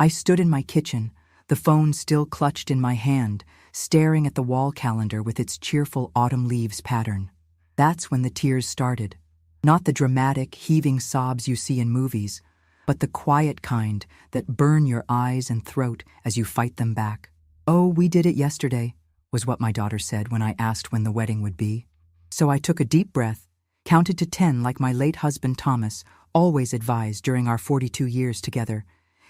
I stood in my kitchen, the phone still clutched in my hand, staring at the wall calendar with its cheerful autumn leaves pattern. That's when the tears started. Not the dramatic, heaving sobs you see in movies, but the quiet kind that burn your eyes and throat as you fight them back. "Oh, we did it yesterday," was what my daughter said when I asked when the wedding would be. So I took a deep breath, counted to 10 like my late husband Thomas always advised during our 42 years together,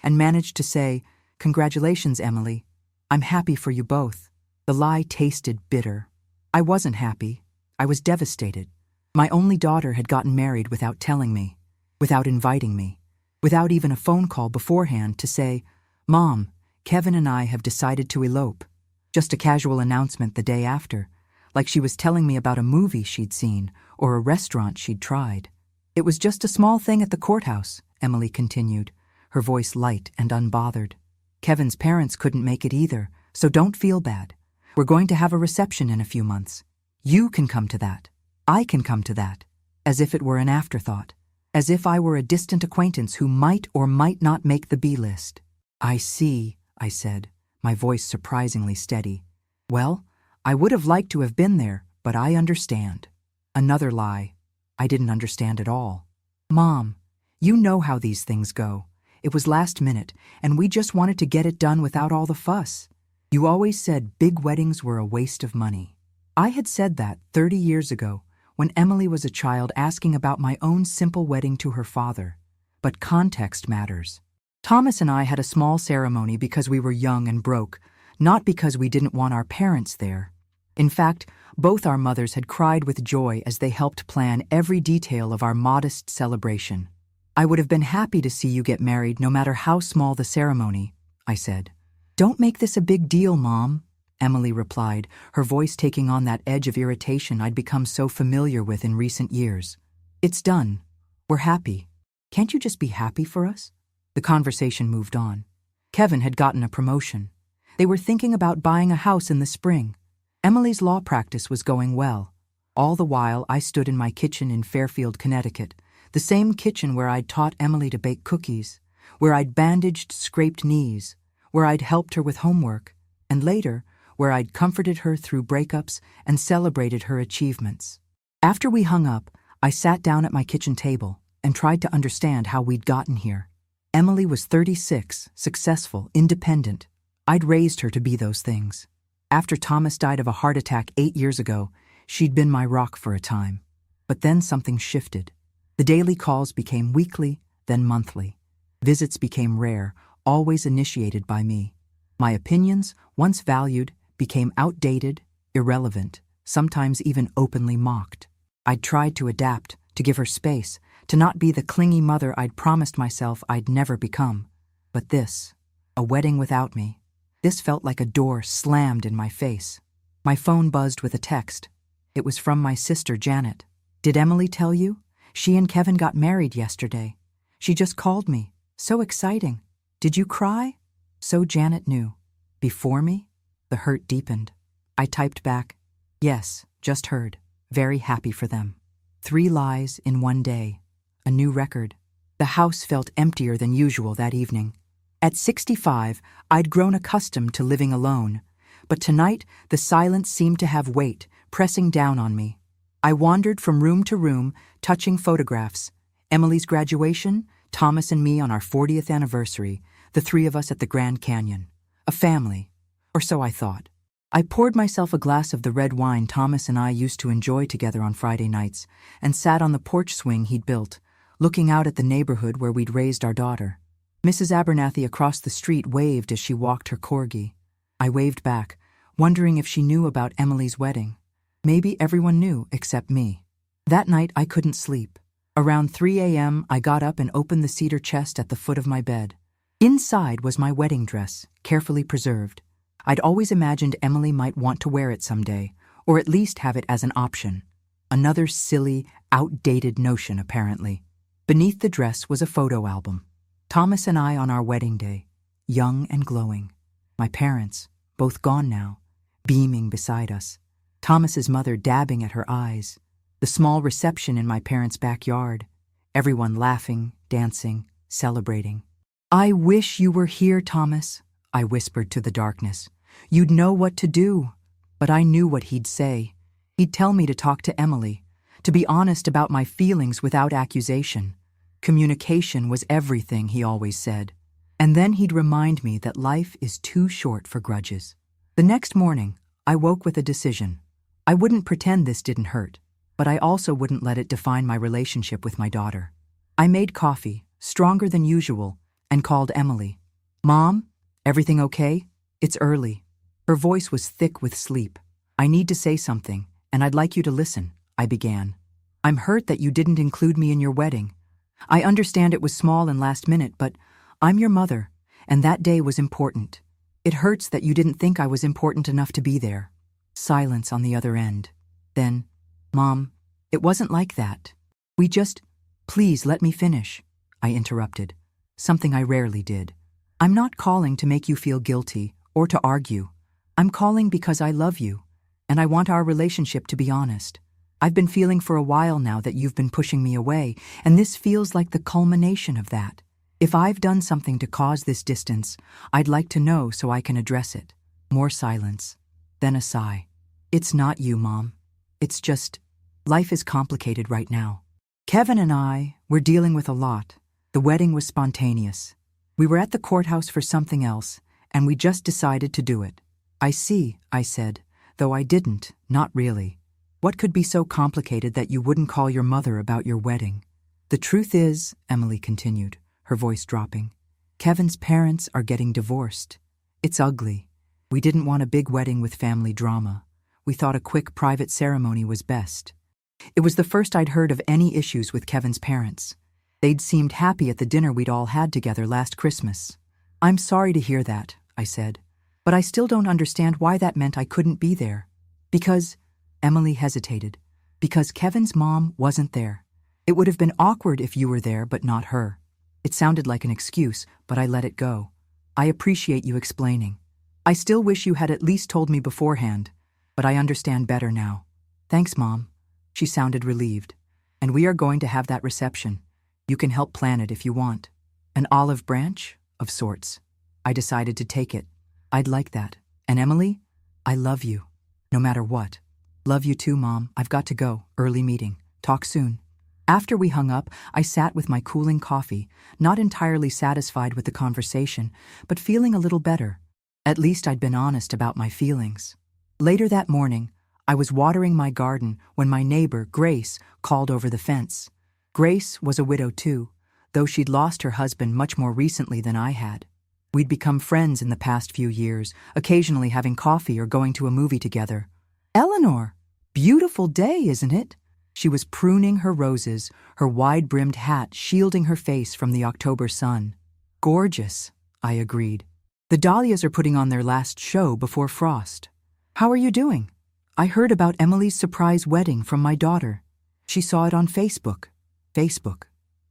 and managed to say, "Congratulations, Emily. I'm happy for you both." The lie tasted bitter. I wasn't happy. I was devastated. My only daughter had gotten married without telling me, without inviting me, without even a phone call beforehand to say, "Mom, Kevin and I have decided to elope." Just a casual announcement the day after, like she was telling me about a movie she'd seen or a restaurant she'd tried. "It was just a small thing at the courthouse," Emily continued, her voice light and unbothered. "Kevin's parents couldn't make it either, so don't feel bad. We're going to have a reception in a few months. You can come to that. I can come to that." As if it were an afterthought. As if I were a distant acquaintance who might or might not make the B-list. "I see," I said, my voice surprisingly steady. "Well, I would have liked to have been there, but I understand." Another lie. I didn't understand at all. "Mom, you know how these things go. It was last minute, and we just wanted to get it done without all the fuss. You always said big weddings were a waste of money." I had said that 30 years ago, when Emily was a child asking about my own simple wedding to her father. But context matters. Thomas and I had a small ceremony because we were young and broke, not because we didn't want our parents there. In fact, both our mothers had cried with joy as they helped plan every detail of our modest celebration. "I would have been happy to see you get married no matter how small the ceremony," I said. "Don't make this a big deal, Mom," Emily replied, her voice taking on that edge of irritation I'd become so familiar with in recent years. "It's done. We're happy. Can't you just be happy for us?" The conversation moved on. Kevin had gotten a promotion. They were thinking about buying a house in the spring. Emily's law practice was going well. All the while, I stood in my kitchen in Fairfield, Connecticut, the same kitchen where I'd taught Emily to bake cookies, where I'd bandaged scraped knees, where I'd helped her with homework, and later, where I'd comforted her through breakups and celebrated her achievements. After we hung up, I sat down at my kitchen table and tried to understand how we'd gotten here. Emily was 36, successful, independent. I'd raised her to be those things. After Thomas died of a heart attack 8 years ago, she'd been my rock for a time. But then something shifted. The daily calls became weekly, then monthly. Visits became rare, always initiated by me. My opinions, once valued, became outdated, irrelevant, sometimes even openly mocked. I'd tried to adapt, to give her space, to not be the clingy mother I'd promised myself I'd never become. But this, a wedding without me, this felt like a door slammed in my face. My phone buzzed with a text. It was from my sister, Janet. "Did Emily tell you? She and Kevin got married yesterday. She just called me. So exciting. Did you cry?" So Janet knew. Before me? The hurt deepened. I typed back, "Yes, just heard. Very happy for them." 3 lies in one day. A new record. The house felt emptier than usual that evening. At 65, I'd grown accustomed to living alone, but tonight the silence seemed to have weight, pressing down on me. I wandered from room to room, touching photographs. Emily's graduation, Thomas and me on our 40th anniversary, the 3 of us at the Grand Canyon. A family, or so I thought. I poured myself a glass of the red wine Thomas and I used to enjoy together on Friday nights and sat on the porch swing he'd built, looking out at the neighborhood where we'd raised our daughter. Mrs. Abernathy across the street waved as she walked her corgi. I waved back, wondering if she knew about Emily's wedding. Maybe everyone knew except me. That night I couldn't sleep. Around 3 a.m., I got up and opened the cedar chest at the foot of my bed. Inside was my wedding dress, carefully preserved. I'd always imagined Emily might want to wear it someday, or at least have it as an option. Another silly, outdated notion, apparently. Beneath the dress was a photo album. Thomas and I on our wedding day, young and glowing. My parents, both gone now, beaming beside us. Thomas's mother dabbing at her eyes. The small reception in my parents' backyard. Everyone laughing, dancing, celebrating. "I wish you were here, Thomas," I whispered to the darkness. "You'd know what to do." But I knew what he'd say. He'd tell me to talk to Emily, to be honest about my feelings without accusation. Communication was everything, he always said. And then he'd remind me that life is too short for grudges. The next morning, I woke with a decision. I wouldn't pretend this didn't hurt, but I also wouldn't let it define my relationship with my daughter. I made coffee, stronger than usual, and called Emily. "Mom, everything okay? It's early." Her voice was thick with sleep. "I need to say something, and I'd like you to listen," I began. "I'm hurt that you didn't include me in your wedding. I understand it was small and last minute, but I'm your mother, and that day was important. It hurts that you didn't think I was important enough to be there." Silence on the other end. Then, "Mom, it wasn't like that. We just—" "Please let me finish," I interrupted, something I rarely did. "I'm not calling to make you feel guilty or to argue. I'm calling because I love you, and I want our relationship to be honest. I've been feeling for a while now that you've been pushing me away, and this feels like the culmination of that. If I've done something to cause this distance, I'd like to know so I can address it." More silence, then a sigh. "It's not you, Mom. It's just, life is complicated right now. Kevin and I, we're dealing with a lot. The wedding was spontaneous. We were at the courthouse for something else, and we just decided to do it." "I see," I said, though I didn't, not really. "What could be so complicated that you wouldn't call your mother about your wedding?" "The truth is," Emily continued, her voice dropping, "Kevin's parents are getting divorced. It's ugly. We didn't want a big wedding with family drama. We thought a quick private ceremony was best." It was the first I'd heard of any issues with Kevin's parents. They'd seemed happy at the dinner we'd all had together last Christmas. "I'm sorry to hear that," I said, "but I still don't understand why that meant I couldn't be there." "Because," Emily hesitated, "because Kevin's mom wasn't there. It would have been awkward if you were there, but not her." It sounded like an excuse, but I let it go. "I appreciate you explaining. I still wish you had at least told me beforehand, but I understand better now." "Thanks, Mom." She sounded relieved. "And we are going to have that reception. You can help plan it if you want." "An olive branch? Of sorts." I decided to take it. "I'd like that. And Emily, I love you. No matter what." "Love you too, Mom. I've got to go. Early meeting. Talk soon." After we hung up, I sat with my cooling coffee, not entirely satisfied with the conversation, but feeling a little better. At least I'd been honest about my feelings. Later that morning, I was watering my garden when my neighbor, Grace, called over the fence. Grace was a widow too, though she'd lost her husband much more recently than I had. We'd become friends in the past few years, occasionally having coffee or going to a movie together. "Eleanor, beautiful day, isn't it?" She was pruning her roses, her wide-brimmed hat shielding her face from the October sun. "Gorgeous," I agreed. "The Dahlias are putting on their last show before frost. How are you doing? I heard about Emily's surprise wedding from my daughter. She saw it on Facebook." Facebook.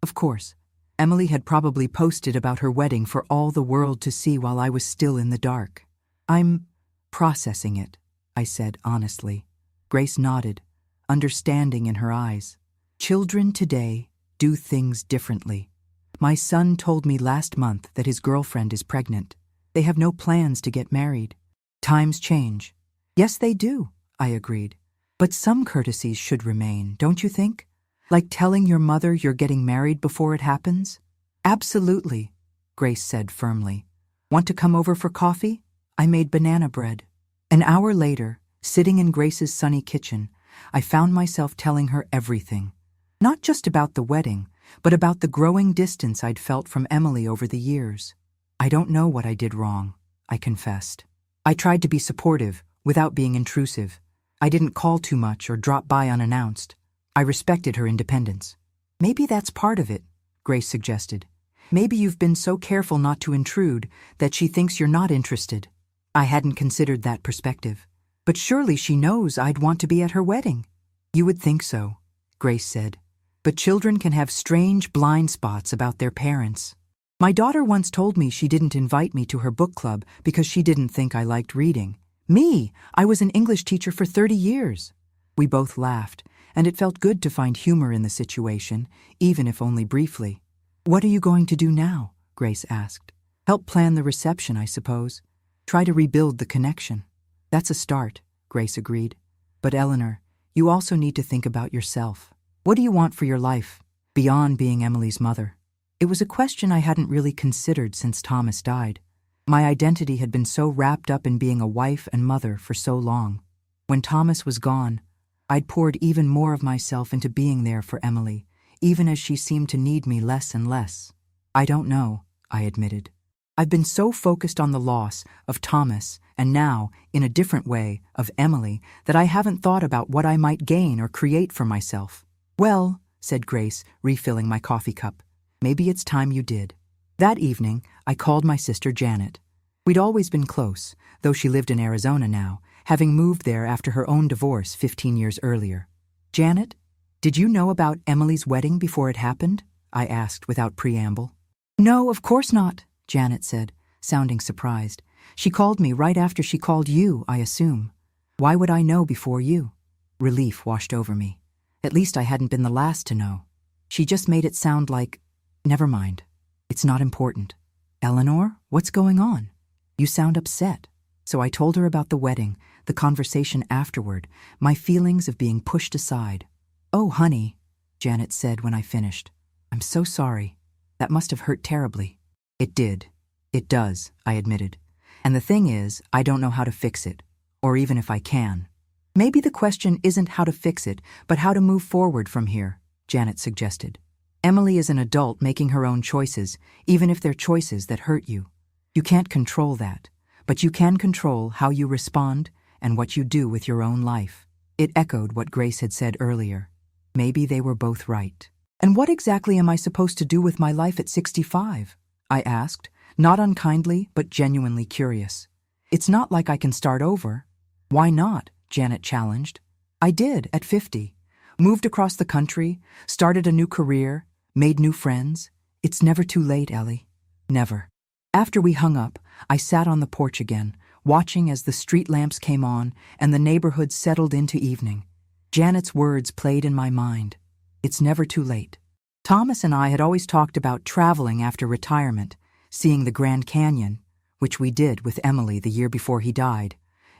Of course. Emily had probably posted about her wedding for all the world to see while I was still in the dark. "I'm processing it," I said honestly. Grace nodded, understanding in her eyes. "Children today do things differently. My son told me last month that his girlfriend is pregnant. They have no plans to get married. Times change." "Yes, they do," I agreed. "But some courtesies should remain, don't you think? Like telling your mother you're getting married before it happens?" "Absolutely," Grace said firmly. "Want to come over for coffee? I made banana bread." An hour later, sitting in Grace's sunny kitchen, I found myself telling her everything. Not just about the wedding, but about the growing distance I'd felt from Emily over the years. "I don't know what I did wrong," I confessed. "I tried to be supportive, without being intrusive. I didn't call too much or drop by unannounced. I respected her independence." "Maybe that's part of it," Grace suggested. "Maybe you've been so careful not to intrude that she thinks you're not interested." I hadn't considered that perspective. "But surely she knows I'd want to be at her wedding." "You would think so," Grace said. "But children can have strange blind spots about their parents. My daughter once told me she didn't invite me to her book club because she didn't think I liked reading. Me, I was an English teacher for 30 years. We both laughed, and it felt good to find humor in the situation, even if only briefly. "What are you going to do now?" Grace asked. Help plan the reception, I suppose. Try to rebuild the connection. That's a start, Grace agreed. But Eleanor, you also need to think about yourself. What do you want for your life, beyond being Emily's mother? It was a question I hadn't really considered since Thomas died. My identity had been so wrapped up in being a wife and mother for so long. When Thomas was gone, I'd poured even more of myself into being there for Emily, even as she seemed to need me less and less. I don't know, I admitted. I've been so focused on the loss of Thomas and now, in a different way, of Emily, that I haven't thought about what I might gain or create for myself. Well, said Grace, refilling my coffee cup, maybe it's time you did. That evening, I called my sister Janet. We'd always been close, though she lived in Arizona now, having moved there after her own divorce 15 years earlier. Janet, did you know about Emily's wedding before it happened? I asked without preamble. No, of course not, Janet said, sounding surprised. She called me right after she called you, I assume. Why would I know before you? Relief washed over me. At least I hadn't been the last to know. She just made it sound like, never mind. It's not important. Eleanor, what's going on? You sound upset. So I told her about the wedding, the conversation afterward, my feelings of being pushed aside. Oh, honey, Janet said when I finished. I'm so sorry. That must have hurt terribly. It did. It does, I admitted. And the thing is, I don't know how to fix it, or even if I can. Maybe the question isn't how to fix it, but how to move forward from here, Janet suggested. Emily is an adult making her own choices, even if they're choices that hurt you. You can't control that, but you can control how you respond and what you do with your own life. It echoed what Grace had said earlier. Maybe they were both right. And what exactly am I supposed to do with my life at 65? I asked, not unkindly, but genuinely curious. It's not like I can start over. Why not? Janet challenged. I did at 50. Moved across the country, started a new career, made new friends. It's never too late, Ellie. Never. After we hung up, I sat on the porch again, watching as the street lamps came on and the neighborhood settled into evening. Janet's words played in my mind. It's never too late. Thomas and I had always talked about traveling after retirement, seeing the Grand Canyon, which we did with Emily the year before he died,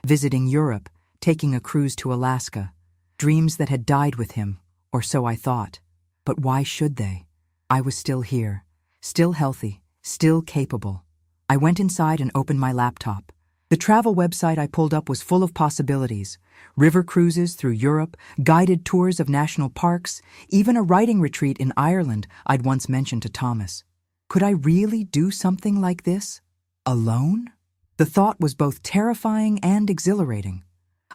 visiting Europe, taking a cruise to Alaska, dreams that had died with him, or so I thought. But why should they? I was still here, still healthy, still capable. I went inside and opened my laptop. The travel website I pulled up was full of possibilities. River cruises through Europe, guided tours of national parks, even a writing retreat in Ireland I'd once mentioned to Thomas. Could I really do something like this? Alone? The thought was both terrifying and exhilarating.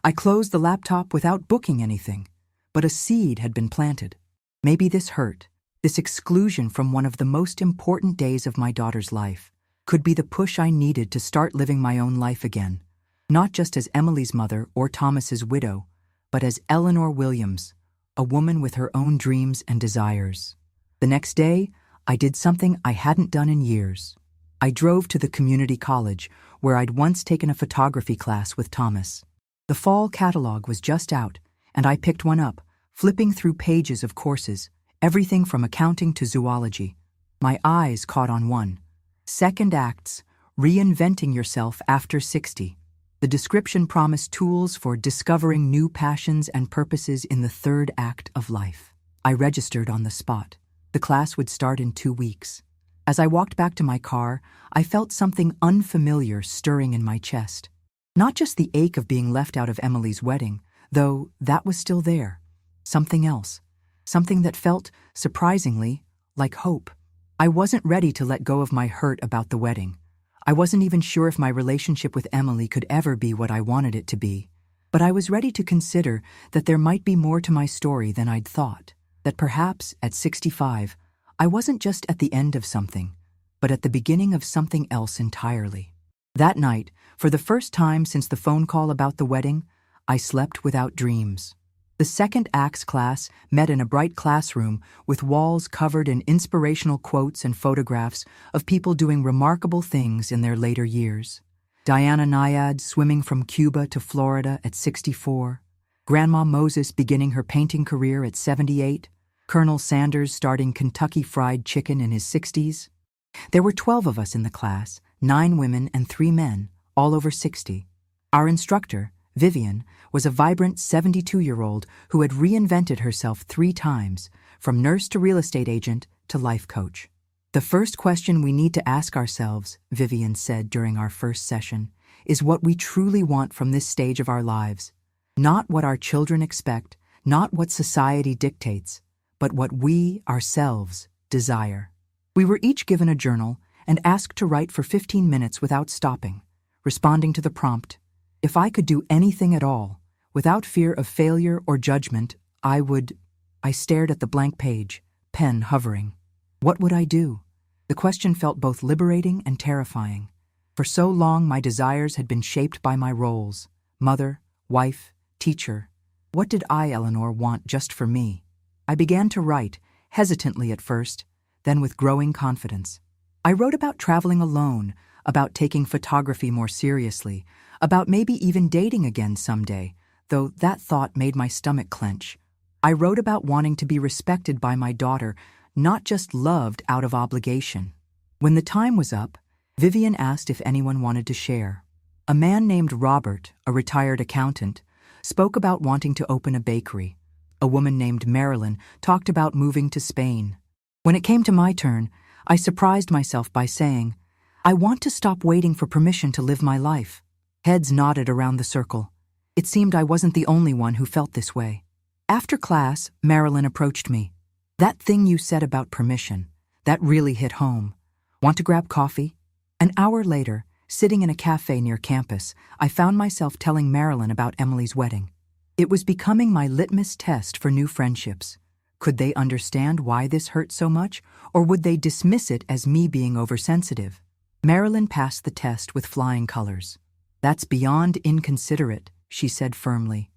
I closed the laptop without booking anything, but a seed had been planted. Maybe this hurt, this exclusion from one of the most important days of my daughter's life, could be the push I needed to start living my own life again, not just as Emily's mother or Thomas's widow, but as Eleanor Williams, a woman with her own dreams and desires. The next day, I did something I hadn't done in years. I drove to the community college, where I'd once taken a photography class with Thomas. The fall catalog was just out, and I picked one up, flipping through pages of courses, everything from accounting to zoology. My eyes caught on one. Second Acts, Reinventing Yourself After 60. The description promised tools for discovering new passions and purposes in the third act of life. I registered on the spot. The class would start in 2 weeks. As I walked back to my car, I felt something unfamiliar stirring in my chest. Not just the ache of being left out of Emily's wedding, though that was still there. Something else. Something that felt, surprisingly, like hope. I wasn't ready to let go of my hurt about the wedding. I wasn't even sure if my relationship with Emily could ever be what I wanted it to be. But I was ready to consider that there might be more to my story than I'd thought. That perhaps, at 65, I wasn't just at the end of something, but at the beginning of something else entirely. That night, for the first time since the phone call about the wedding, I slept without dreams. The second Acts class met in a bright classroom with walls covered in inspirational quotes and photographs of people doing remarkable things in their later years. Diana Nyad swimming from Cuba to Florida at 64, Grandma Moses beginning her painting career at 78, Colonel Sanders starting Kentucky Fried Chicken in his 60s. There were 12 of us in the class, 9 women and 3 men, all over 60. Our instructor, Vivian, was a vibrant 72-year-old who had reinvented herself 3 times, from nurse to real estate agent to life coach. The first question we need to ask ourselves, Vivian said during our first session, is what we truly want from this stage of our lives. Not what our children expect, not what society dictates, but what we ourselves desire. We were each given a journal and asked to write for 15 minutes without stopping, responding to the prompt, "If I could do anything at all, without fear of failure or judgment, I would." I stared at the blank page, pen hovering. What would I do? The question felt both liberating and terrifying. For so long, my desires had been shaped by my roles: mother, wife, teacher. What did I, Eleanor, want just for me? I began to write, hesitantly at first, then with growing confidence. I wrote about traveling alone, about taking photography more seriously, about maybe even dating again someday, though that thought made my stomach clench. I wrote about wanting to be respected by my daughter, not just loved out of obligation. When the time was up, Vivian asked if anyone wanted to share. A man named Robert, a retired accountant, spoke about wanting to open a bakery. A woman named Marilyn talked about moving to Spain. When it came to my turn, I surprised myself by saying, "I want to stop waiting for permission to live my life." Heads nodded around the circle. It seemed I wasn't the only one who felt this way. After class, Marilyn approached me. "That thing you said about permission, that really hit home. Want to grab coffee?" An hour later, sitting in a cafe near campus, I found myself telling Marilyn about Emily's wedding. It was becoming my litmus test for new friendships. Could they understand why this hurt so much, or would they dismiss it as me being oversensitive? Marilyn passed the test with flying colors. "That's beyond inconsiderate," she said firmly.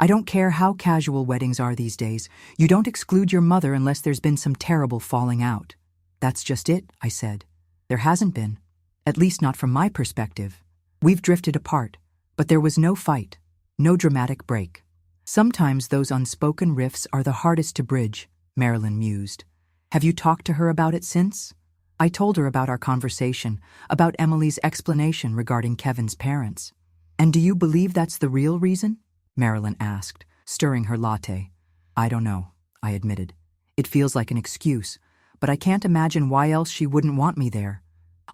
"I don't care how casual weddings are these days. You don't exclude your mother unless there's been some terrible falling out." "That's just it," I said. "There hasn't been. At least not from my perspective. We've drifted apart, but there was no fight, no dramatic break." "Sometimes those unspoken rifts are the hardest to bridge," Marilyn mused. "Have you talked to her about it since?" I told her about our conversation, about Emily's explanation regarding Kevin's parents. "And do you believe that's the real reason?" Marilyn asked, stirring her latte. "I don't know," I admitted. "It feels like an excuse, but I can't imagine why else she wouldn't want me there.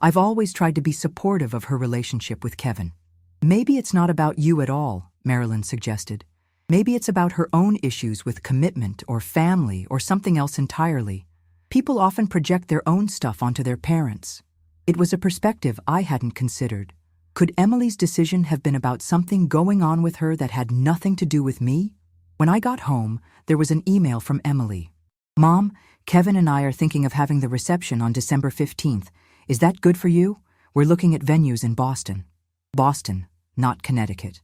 I've always tried to be supportive of her relationship with Kevin." "Maybe it's not about you at all," Marilyn suggested. "Maybe it's about her own issues with commitment or family or something else entirely. People often project their own stuff onto their parents." It was a perspective I hadn't considered. Could Emily's decision have been about something going on with her that had nothing to do with me? When I got home, there was an email from Emily. "Mom, Kevin and I are thinking of having the reception on December 15th. Is that good for you? We're looking at venues in Boston." Boston, not Connecticut.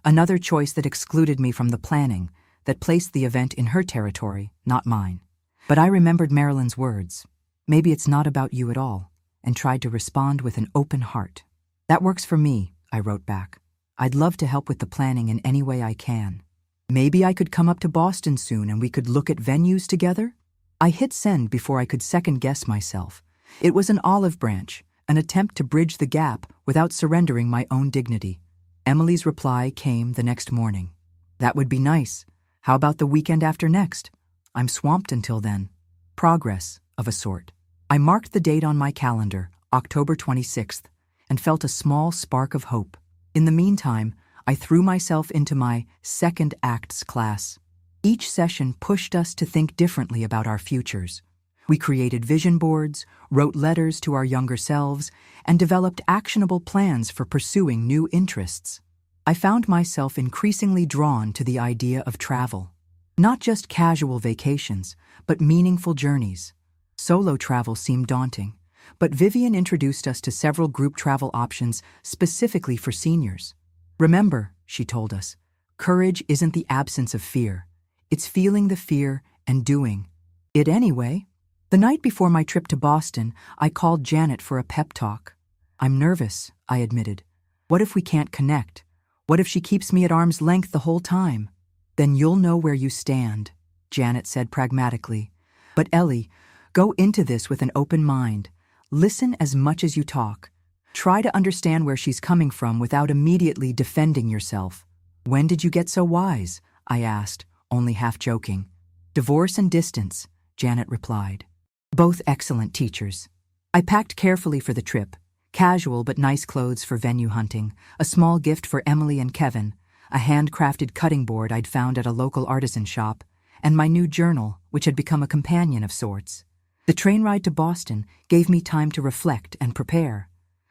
Another choice that excluded me from the planning, that placed the event in her territory, not mine. But I remembered Marilyn's words. "Maybe it's not about you at all," and tried to respond with an open heart. "That works for me," I wrote back. "I'd love to help with the planning in any way I can. Maybe I could come up to Boston soon and we could look at venues together?" I hit send before I could second-guess myself. It was an olive branch, an attempt to bridge the gap without surrendering my own dignity. Emily's reply came the next morning. "That would be nice. How about the weekend after next? I'm swamped until then." Progress, of a sort. I marked the date on my calendar, October 26th, and felt a small spark of hope. In the meantime, I threw myself into my second acts class. Each session pushed us to think differently about our futures. We created vision boards, wrote letters to our younger selves, and developed actionable plans for pursuing new interests. I found myself increasingly drawn to the idea of travel. Not just casual vacations, but meaningful journeys. Solo travel seemed daunting, but Vivian introduced us to several group travel options specifically for seniors. "Remember," she told us, "courage isn't the absence of fear. It's feeling the fear and doing it anyway." The night before my trip to Boston, I called Janet for a pep talk. "I'm nervous," I admitted. "What if we can't connect? What if she keeps me at arm's length the whole time?" "Then you'll know where you stand," Janet said pragmatically. "But Ellie, go into this with an open mind. Listen as much as you talk. Try to understand where she's coming from without immediately defending yourself. When did you get so wise? I asked, only half joking. Divorce and distance, Janet replied. Both excellent teachers. I packed carefully for the trip. Casual but nice clothes for venue hunting, a small gift for Emily and Kevin, a handcrafted cutting board I'd found at a local artisan shop, and my new journal, which had become a companion of sorts. The train ride to Boston gave me time to reflect and prepare.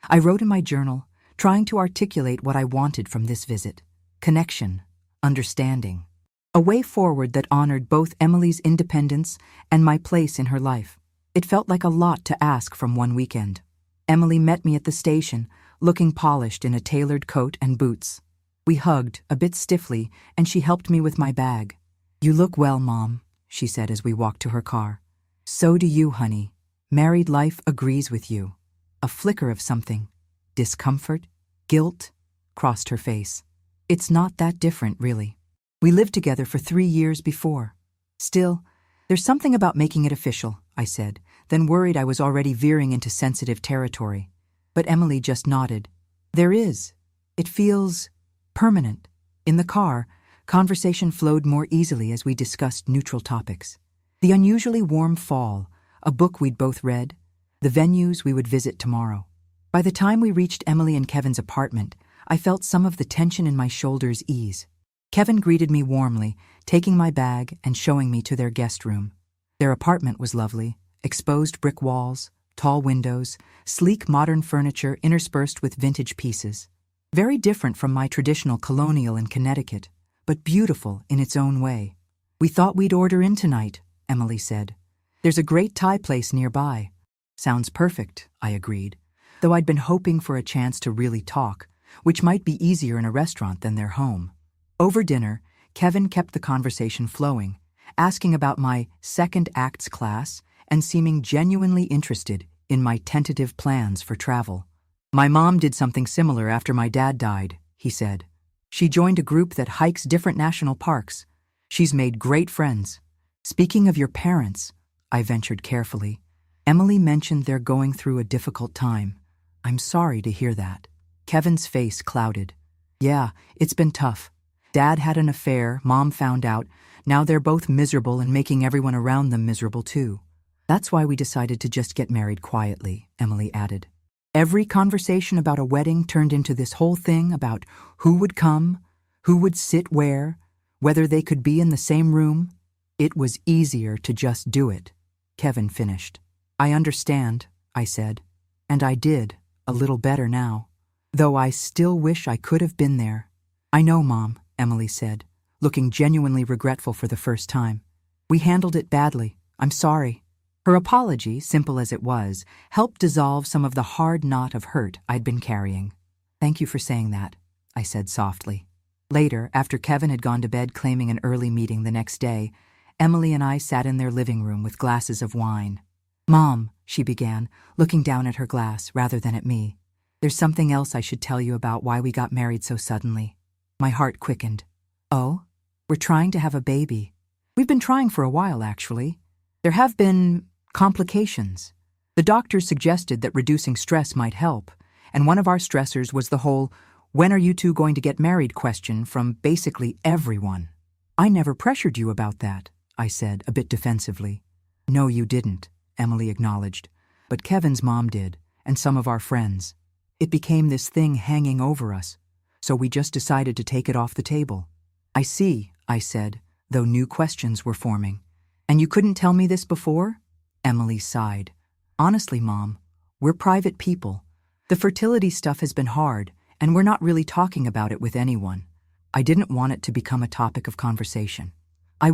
I wrote in my journal, trying to articulate what I wanted from this visit. Connection, understanding. A way forward that honored both Emily's independence and my place in her life. It felt like a lot to ask from one weekend. Emily met me at the station, looking polished in a tailored coat and boots. We hugged, a bit stiffly, and she helped me with my bag. You look well, Mom, she said as we walked to her car. So do you, honey. Married life agrees with you. A flicker of something, discomfort, guilt, crossed her face. It's not that different, really. We lived together for 3 years before. Still, there's something about making it official, I said, then worried I was already veering into sensitive territory. But Emily just nodded. There is. It feels permanent. In the car, conversation flowed more easily as we discussed neutral topics. The unusually warm fall, a book we'd both read, the venues we would visit tomorrow. By the time we reached Emily and Kevin's apartment, I felt some of the tension in my shoulders ease. Kevin greeted me warmly, taking my bag and showing me to their guest room. Their apartment was lovely, exposed brick walls, tall windows, sleek modern furniture interspersed with vintage pieces. Very different from my traditional colonial in Connecticut, but beautiful in its own way. We thought we'd order in tonight, Emily said. There's a great Thai place nearby. Sounds perfect, I agreed, though I'd been hoping for a chance to really talk, which might be easier in a restaurant than their home. Over dinner, Kevin kept the conversation flowing, asking about my second acts class and seeming genuinely interested in my tentative plans for travel. My mom did something similar after my dad died, he said. She joined a group that hikes different national parks. She's made great friends. Speaking of your parents, I ventured carefully, Emily mentioned they're going through a difficult time. I'm sorry to hear that. Kevin's face clouded. Yeah, it's been tough. Dad had an affair, Mom found out. Now they're both miserable and making everyone around them miserable too. That's why we decided to just get married quietly, Emily added. Every conversation about a wedding turned into this whole thing about who would come, who would sit where, whether they could be in the same room. It was easier to just do it, Kevin finished. I understand, I said, and I did, a little better now, though I still wish I could have been there. I know, Mom, Emily said, looking genuinely regretful for the first time. We handled it badly. I'm sorry. Her apology, simple as it was, helped dissolve some of the hard knot of hurt I'd been carrying. Thank you for saying that, I said softly. Later, after Kevin had gone to bed claiming an early meeting the next day, Emily and I sat in their living room with glasses of wine. Mom, she began, looking down at her glass rather than at me. There's something else I should tell you about why we got married so suddenly. My heart quickened. Oh? We're trying to have a baby. We've been trying for a while, actually. There have been complications. The doctors suggested that reducing stress might help, and one of our stressors was the whole, when are you two going to get married question from basically everyone. I never pressured you about that, I said, a bit defensively. No, you didn't, Emily acknowledged, but Kevin's mom did, and some of our friends. It became this thing hanging over us, so we just decided to take it off the table. I see, I said, though new questions were forming. And you couldn't tell me this before? Emily sighed. Honestly, Mom, we're private people. The fertility stuff has been hard, and we're not really talking about it with anyone. I didn't want it to become a topic of conversation. I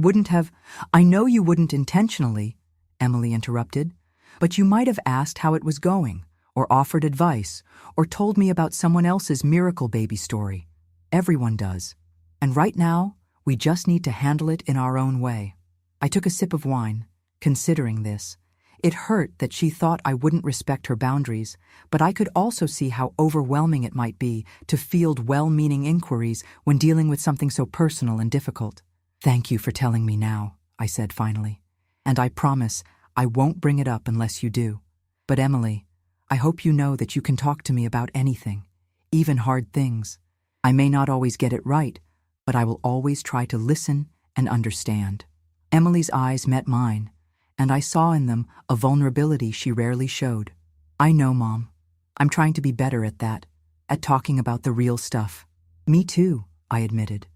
know you wouldn't intentionally, Emily interrupted, but you might have asked how it was going, or offered advice, or told me about someone else's miracle baby story. Everyone does. And right now, we just need to handle it in our own way. I took a sip of wine, considering this. It hurt that she thought I wouldn't respect her boundaries, but I could also see how overwhelming it might be to field well-meaning inquiries when dealing with something so personal and difficult. Thank you for telling me now, I said finally. And I promise I won't bring it up unless you do. But Emily, I hope you know that you can talk to me about anything, even hard things. I may not always get it right, but I will always try to listen and understand." Emily's eyes met mine, and I saw in them a vulnerability she rarely showed. "I know, Mom. I'm trying to be better at that, at talking about the real stuff." "Me too," I admitted.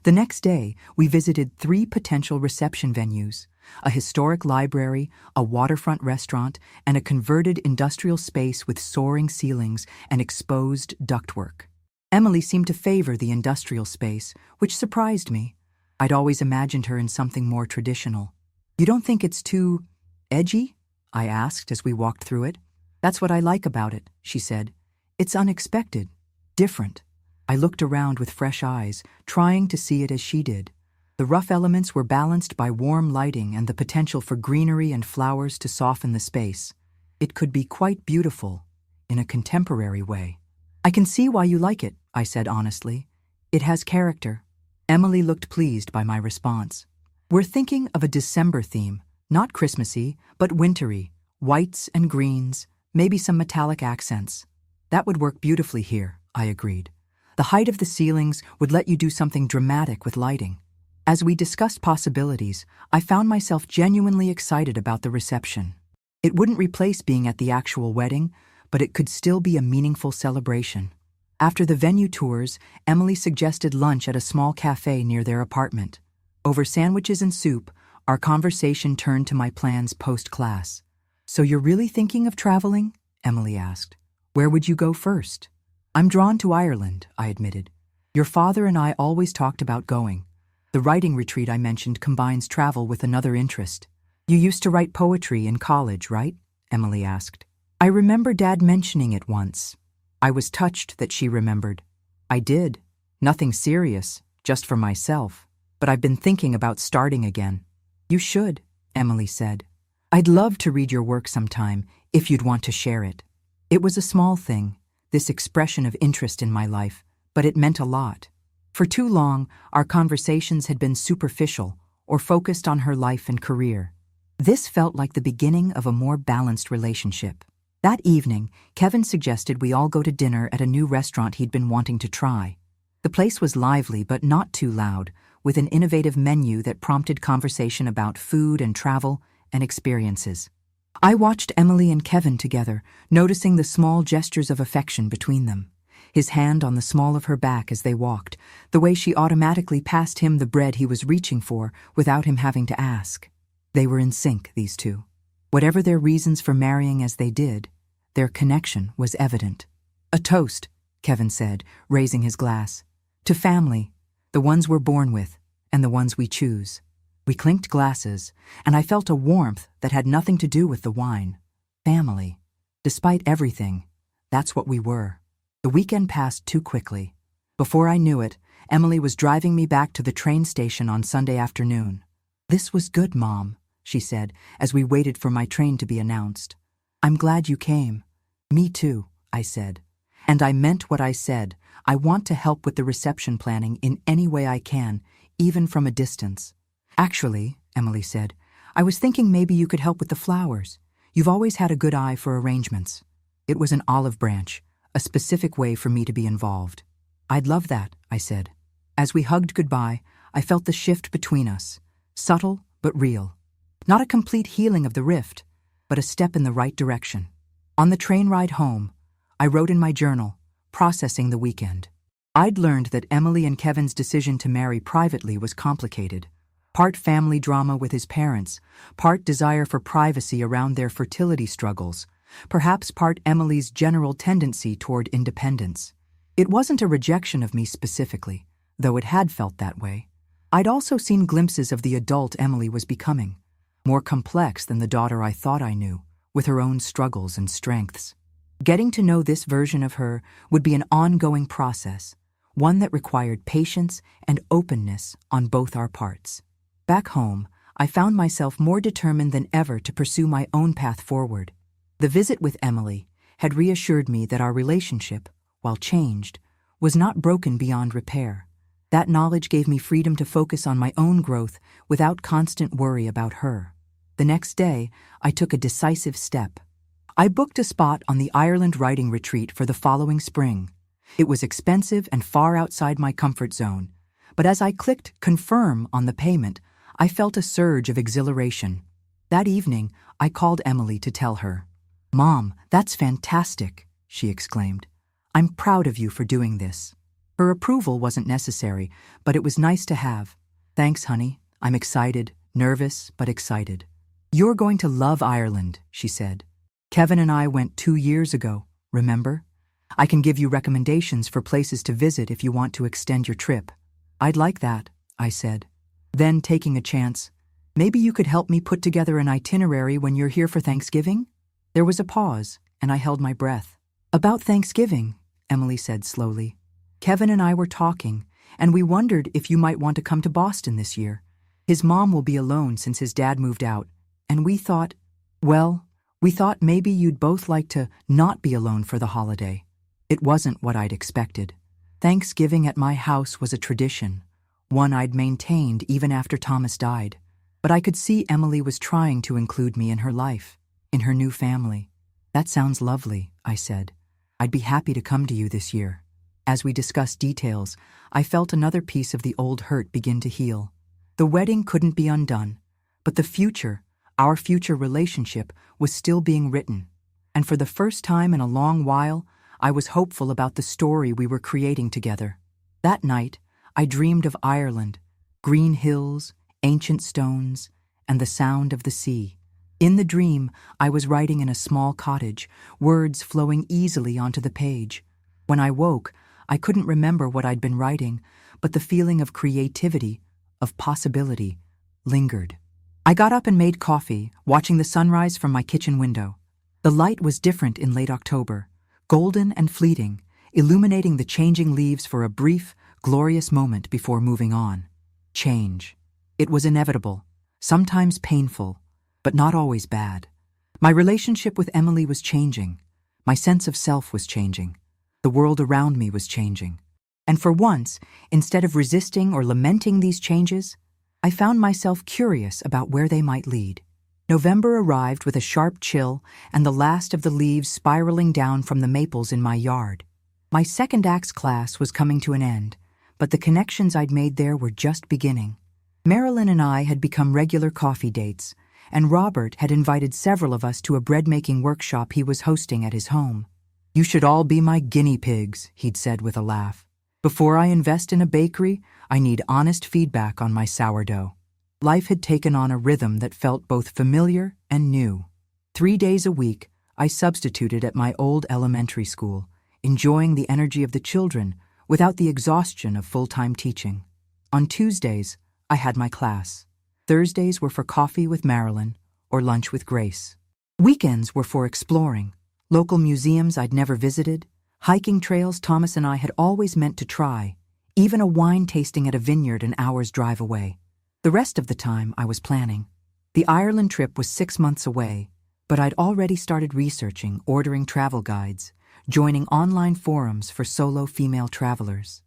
The next day, we visited 3 potential reception venues: a historic library, a waterfront restaurant, and a converted industrial space with soaring ceilings and exposed ductwork. Emily seemed to favor the industrial space, which surprised me. I'd always imagined her in something more traditional. "You don't think it's too edgy?" I asked as we walked through it. "That's what I like about it," she said. "It's unexpected, different." I looked around with fresh eyes, trying to see it as she did. The rough elements were balanced by warm lighting and the potential for greenery and flowers to soften the space. It could be quite beautiful, in a contemporary way. "I can see why you like it," I said honestly. "It has character." Emily looked pleased by my response. "We're thinking of a December theme, not Christmassy, but wintry, whites and greens, maybe some metallic accents." "That would work beautifully here," I agreed. "The height of the ceilings would let you do something dramatic with lighting." As we discussed possibilities, I found myself genuinely excited about the reception. It wouldn't replace being at the actual wedding, but it could still be a meaningful celebration. After the venue tours, Emily suggested lunch at a small cafe near their apartment. Over sandwiches and soup, our conversation turned to my plans post-class. "So you're really thinking of traveling?" Emily asked. "Where would you go first?" "I'm drawn to Ireland," I admitted. "Your father and I always talked about going. The writing retreat I mentioned combines travel with another interest." "You used to write poetry in college, right?" Emily asked. I remember Dad mentioning it once. I was touched that she remembered. "I did. Nothing serious, just for myself. But I've been thinking about starting again." "You should," Emily said. "I'd love to read your work sometime, if you'd want to share it." It was a small thing, this expression of interest in my life, but it meant a lot. For too long, our conversations had been superficial or focused on her life and career. This felt like the beginning of a more balanced relationship. That evening, Kevin suggested we all go to dinner at a new restaurant he'd been wanting to try. The place was lively but not too loud, with an innovative menu that prompted conversation about food and travel and experiences. I watched Emily and Kevin together, noticing the small gestures of affection between them. His hand on the small of her back as they walked, the way she automatically passed him the bread he was reaching for without him having to ask. They were in sync, these two. Whatever their reasons for marrying as they did, their connection was evident. "A toast," Kevin said, raising his glass. "To family, the ones we're born with, and the ones we choose." We clinked glasses, and I felt a warmth that had nothing to do with the wine. Family. Despite everything, that's what we were. The weekend passed too quickly. Before I knew it, Emily was driving me back to the train station on Sunday afternoon. "This was good, Mom," she said, as we waited for my train to be announced. "I'm glad you came." "Me too," I said. And I meant what I said. I want to help with the reception planning in any way I can, even from a distance. "Actually," Emily said, "I was thinking maybe you could help with the flowers. You've always had a good eye for arrangements." It was an olive branch, a specific way for me to be involved. "I'd love that," I said. As we hugged goodbye, I felt the shift between us, subtle but real. Not a complete healing of the rift, but a step in the right direction. On the train ride home, I wrote in my journal, processing the weekend. I'd learned that Emily and Kevin's decision to marry privately was complicated. Part family drama with his parents, part desire for privacy around their fertility struggles, perhaps part Emily's general tendency toward independence. It wasn't a rejection of me specifically, though it had felt that way. I'd also seen glimpses of the adult Emily was becoming, more complex than the daughter I thought I knew, with her own struggles and strengths. Getting to know this version of her would be an ongoing process, one that required patience and openness on both our parts. Back home, I found myself more determined than ever to pursue my own path forward. The visit with Emily had reassured me that our relationship, while changed, was not broken beyond repair. That knowledge gave me freedom to focus on my own growth without constant worry about her. The next day, I took a decisive step. I booked a spot on the Ireland writing retreat for the following spring. It was expensive and far outside my comfort zone, but as I clicked confirm on the payment, I felt a surge of exhilaration. That evening, I called Emily to tell her. "Mom, that's fantastic," she exclaimed. "I'm proud of you for doing this." Her approval wasn't necessary, but it was nice to have. "Thanks, honey. I'm excited, nervous, but excited." "You're going to love Ireland," she said. "Kevin and I went 2 years ago, remember? I can give you recommendations for places to visit if you want to extend your trip." "I'd like that," I said. Then, taking a chance, "Maybe you could help me put together an itinerary when you're here for Thanksgiving?" There was a pause, and I held my breath. "About Thanksgiving," Emily said slowly. "Kevin and I were talking, and we wondered if you might want to come to Boston this year. His mom will be alone since his dad moved out, and we thought maybe you'd both like to not be alone for the holiday." It wasn't what I'd expected. Thanksgiving at my house was a tradition, one I'd maintained even after Thomas died. But I could see Emily was trying to include me in her life, in her new family. "That sounds lovely," I said. "I'd be happy to come to you this year." As we discussed details, I felt another piece of the old hurt begin to heal. The wedding couldn't be undone, but the future, our future relationship, was still being written. And for the first time in a long while, I was hopeful about the story we were creating together. That night, I dreamed of Ireland, green hills, ancient stones, and the sound of the sea. In the dream, I was writing in a small cottage, words flowing easily onto the page. When I woke, I couldn't remember what I'd been writing, but the feeling of creativity, of possibility, lingered. I got up and made coffee, watching the sunrise from my kitchen window. The light was different in late October, golden and fleeting, illuminating the changing leaves for a brief, glorious moment before moving on. Change. It was inevitable, sometimes painful, but not always bad. My relationship with Emily was changing. My sense of self was changing. The world around me was changing. And for once, instead of resisting or lamenting these changes, I found myself curious about where they might lead. November arrived with a sharp chill and the last of the leaves spiraling down from the maples in my yard. My second acts class was coming to an end, but the connections I'd made there were just beginning. Marilyn and I had become regular coffee dates, and Robert had invited several of us to a bread-making workshop he was hosting at his home. "You should all be my guinea pigs," he'd said with a laugh. "Before I invest in a bakery, I need honest feedback on my sourdough." Life had taken on a rhythm that felt both familiar and new. 3 days a week, I substituted at my old elementary school, enjoying the energy of the children without the exhaustion of full-time teaching. On Tuesdays, I had my class. Thursdays were for coffee with Marilyn or lunch with Grace. Weekends were for exploring, local museums I'd never visited, hiking trails Thomas and I had always meant to try, even a wine tasting at a vineyard an hour's drive away. The rest of the time, I was planning. The Ireland trip was 6 months away, but I'd already started researching, ordering travel guides, joining online forums for solo female travelers.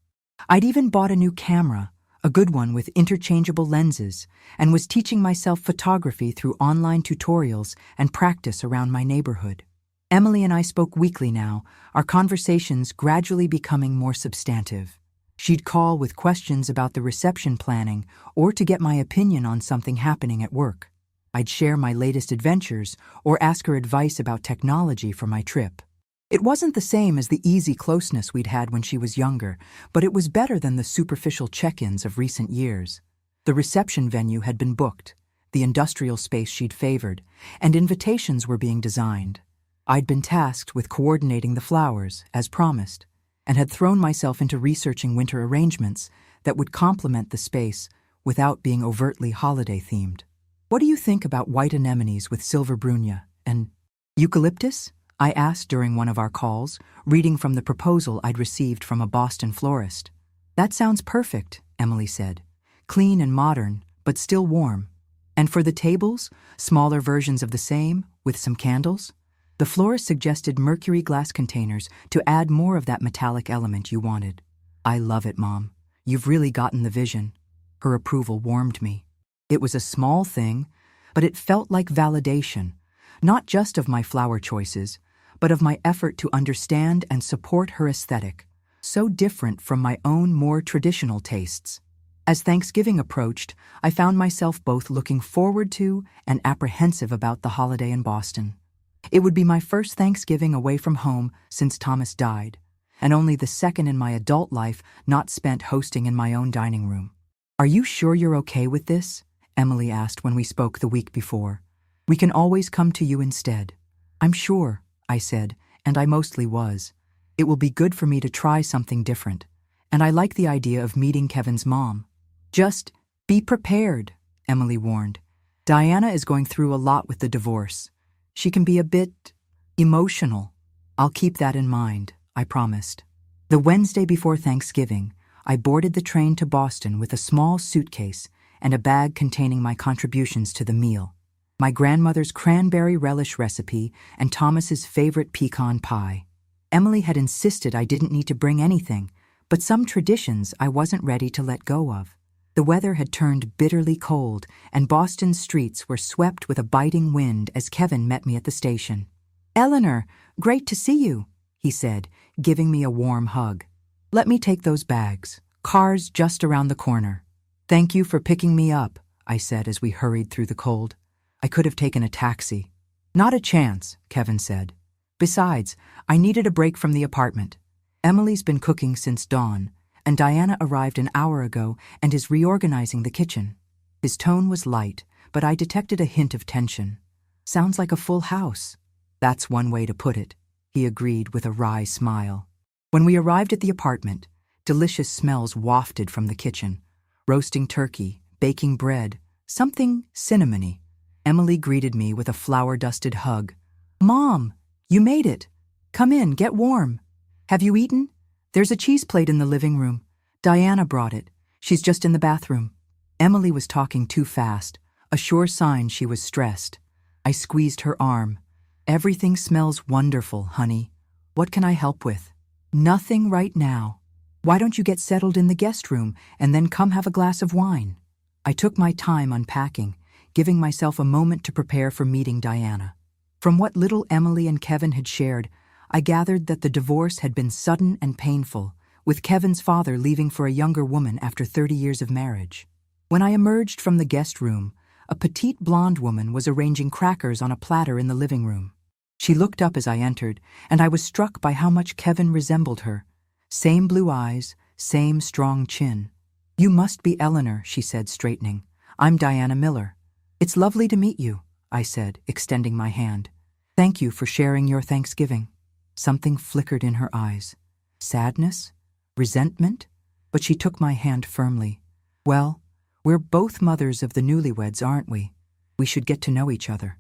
I'd even bought a new camera, a good one with interchangeable lenses, and was teaching myself photography through online tutorials and practice around my neighborhood. Emily and I spoke weekly now, our conversations gradually becoming more substantive. She'd call with questions about the reception planning or to get my opinion on something happening at work. I'd share my latest adventures or ask her advice about technology for my trip. It wasn't the same as the easy closeness we'd had when she was younger, but it was better than the superficial check-ins of recent years. The reception venue had been booked, the industrial space she'd favored, and invitations were being designed. I'd been tasked with coordinating the flowers, as promised, and had thrown myself into researching winter arrangements that would complement the space without being overtly holiday-themed. "What do you think about white anemones with silver brunia and eucalyptus?" I asked during one of our calls, reading from the proposal I'd received from a Boston florist. "That sounds perfect," Emily said. "Clean and modern, but still warm. And for the tables, smaller versions of the same, with some candles?" The florist suggested mercury glass containers to add more of that metallic element you wanted. "I love it, Mom. You've really gotten the vision." Her approval warmed me. It was a small thing, but it felt like validation, not just of my flower choices, but of my effort to understand and support her aesthetic, so different from my own more traditional tastes. As Thanksgiving approached, I found myself both looking forward to and apprehensive about the holiday in Boston. It would be my first Thanksgiving away from home since Thomas died, and only the second in my adult life not spent hosting in my own dining room. "Are you sure you're okay with this?" Emily asked when we spoke the week before. "We can always come to you instead." "I'm sure," I said, and I mostly was. "It will be good for me to try something different, and I like the idea of meeting Kevin's mom." "Just be prepared," Emily warned. "Diana is going through a lot with the divorce. She can be a bit emotional." "I'll keep that in mind," I promised. The Wednesday before Thanksgiving, I boarded the train to Boston with a small suitcase and a bag containing my contributions to the meal: my grandmother's cranberry relish recipe and Thomas's favorite pecan pie. Emily had insisted I didn't need to bring anything, but some traditions I wasn't ready to let go of. The weather had turned bitterly cold, and Boston's streets were swept with a biting wind as Kevin met me at the station. "Eleanor, great to see you," he said, giving me a warm hug. "Let me take those bags. Car's just around the corner." "Thank you for picking me up," I said as we hurried through the cold. "I could have taken a taxi." "Not a chance," Kevin said. "Besides, I needed a break from the apartment. Emily's been cooking since dawn, and Diana arrived an hour ago and is reorganizing the kitchen." His tone was light, but I detected a hint of tension. "Sounds like a full house." "That's one way to put it," he agreed with a wry smile. When we arrived at the apartment, delicious smells wafted from the kitchen: roasting turkey, baking bread, something cinnamony. Emily greeted me with a flour-dusted hug. "Mom, you made it. Come in, get warm. Have you eaten? There's a cheese plate in the living room. Diana brought it. She's just in the bathroom." Emily was talking too fast, a sure sign she was stressed. I squeezed her arm. "Everything smells wonderful, honey. What can I help with?" "Nothing right now. Why don't you get settled in the guest room and then come have a glass of wine?" I took my time unpacking, giving myself a moment to prepare for meeting Diana. From what little Emily and Kevin had shared, I gathered that the divorce had been sudden and painful, with Kevin's father leaving for a younger woman after 30 years of marriage. When I emerged from the guest room, a petite blonde woman was arranging crackers on a platter in the living room. She looked up as I entered, and I was struck by how much Kevin resembled her. Same blue eyes, same strong chin. "You must be Eleanor," she said, straightening. "I'm Diana Miller." "It's lovely to meet you," I said, extending my hand. "Thank you for sharing your Thanksgiving." Something flickered in her eyes. Sadness? Resentment? But she took my hand firmly. "Well, we're both mothers of the newlyweds, aren't we? We should get to know each other."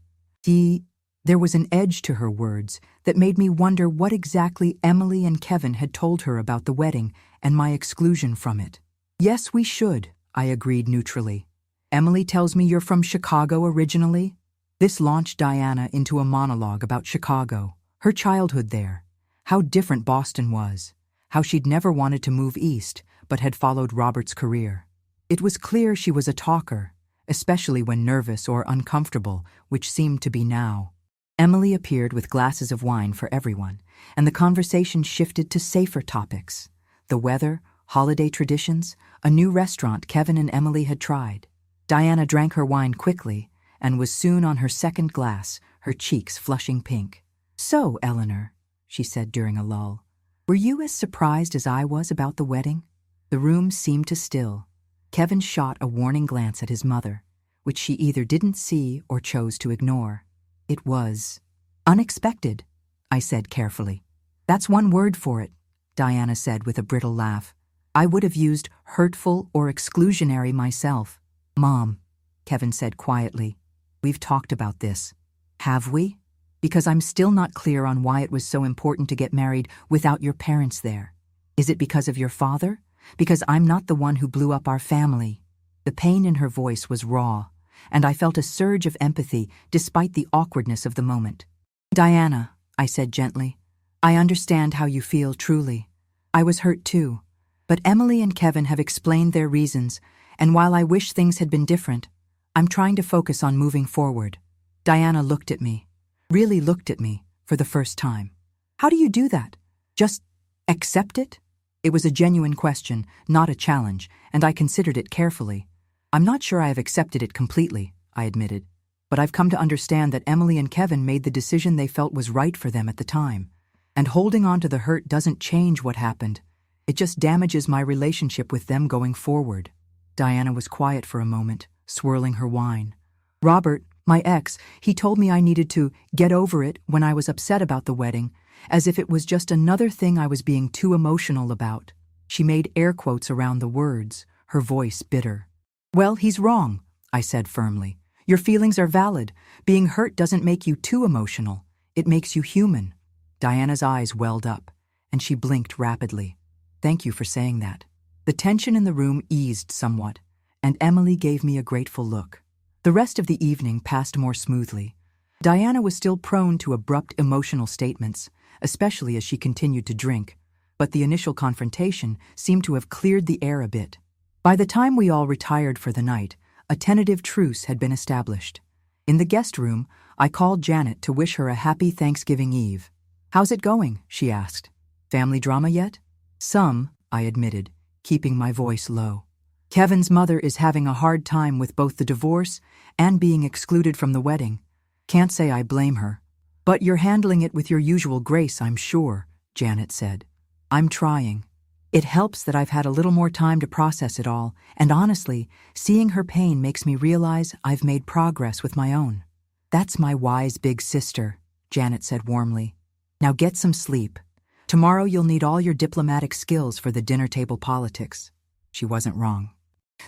There was an edge to her words that made me wonder what exactly Emily and Kevin had told her about the wedding and my exclusion from it. "Yes, we should," I agreed neutrally. "Emily tells me you're from Chicago originally." This launched Diana into a monologue about Chicago, her childhood there, how different Boston was, how she'd never wanted to move east but had followed Robert's career. It was clear she was a talker, especially when nervous or uncomfortable, which seemed to be now. Emily appeared with glasses of wine for everyone, and the conversation shifted to safer topics: the weather, holiday traditions, a new restaurant Kevin and Emily had tried. Diana drank her wine quickly and was soon on her second glass, her cheeks flushing pink. "So, Eleanor," she said during a lull, "were you as surprised as I was about the wedding?" The room seemed to still. Kevin shot a warning glance at his mother, which she either didn't see or chose to ignore. "It was unexpected," I said carefully. "That's one word for it," Diana said with a brittle laugh. "I would have used hurtful or exclusionary myself." "Mom," Kevin said quietly, "we've talked about this." "Have we? Because I'm still not clear on why it was so important to get married without your parents there. Is it because of your father? Because I'm not the one who blew up our family." The pain in her voice was raw, and I felt a surge of empathy despite the awkwardness of the moment. "Diana," I said gently, "I understand how you feel, truly. I was hurt too. But Emily and Kevin have explained their reasons, and while I wish things had been different, I'm trying to focus on moving forward." Diana looked at me. really looked at me for the first time. How do you do that? Just accept it? It was a genuine question, not a challenge, and I considered it carefully. I'm not sure I have accepted it completely, I admitted, but I've come to understand that Emily and Kevin made the decision they felt was right for them at the time. And holding on to the hurt doesn't change what happened. It just damages my relationship with them going forward. Diana was quiet for a moment, swirling her wine. Robert, my ex, he told me I needed to get over it when I was upset about the wedding, as if it was just another thing I was being too emotional about. She made air quotes around the words, her voice bitter. Well, he's wrong, I said firmly. Your feelings are valid. Being hurt doesn't make you too emotional. It makes you human. Diana's eyes welled up, and she blinked rapidly. Thank you for saying that. The tension in the room eased somewhat, and Emily gave me a grateful look. The rest of the evening passed more smoothly. Diana was still prone to abrupt emotional statements, especially as she continued to drink, but the initial confrontation seemed to have cleared the air a bit. By the time we all retired for the night, a tentative truce had been established. In the guest room, I called Janet to wish her a happy Thanksgiving Eve. How's it going? She asked. Family drama yet? Some, I admitted, keeping my voice low. Kevin's mother is having a hard time with both the divorce and being excluded from the wedding. Can't say I blame her. But you're handling it with your usual grace, I'm sure, Janet said. I'm trying. It helps that I've had a little more time to process it all, and honestly, seeing her pain makes me realize I've made progress with my own. That's my wise big sister, Janet said warmly. Now get some sleep. Tomorrow you'll need all your diplomatic skills for the dinner table politics. She wasn't wrong.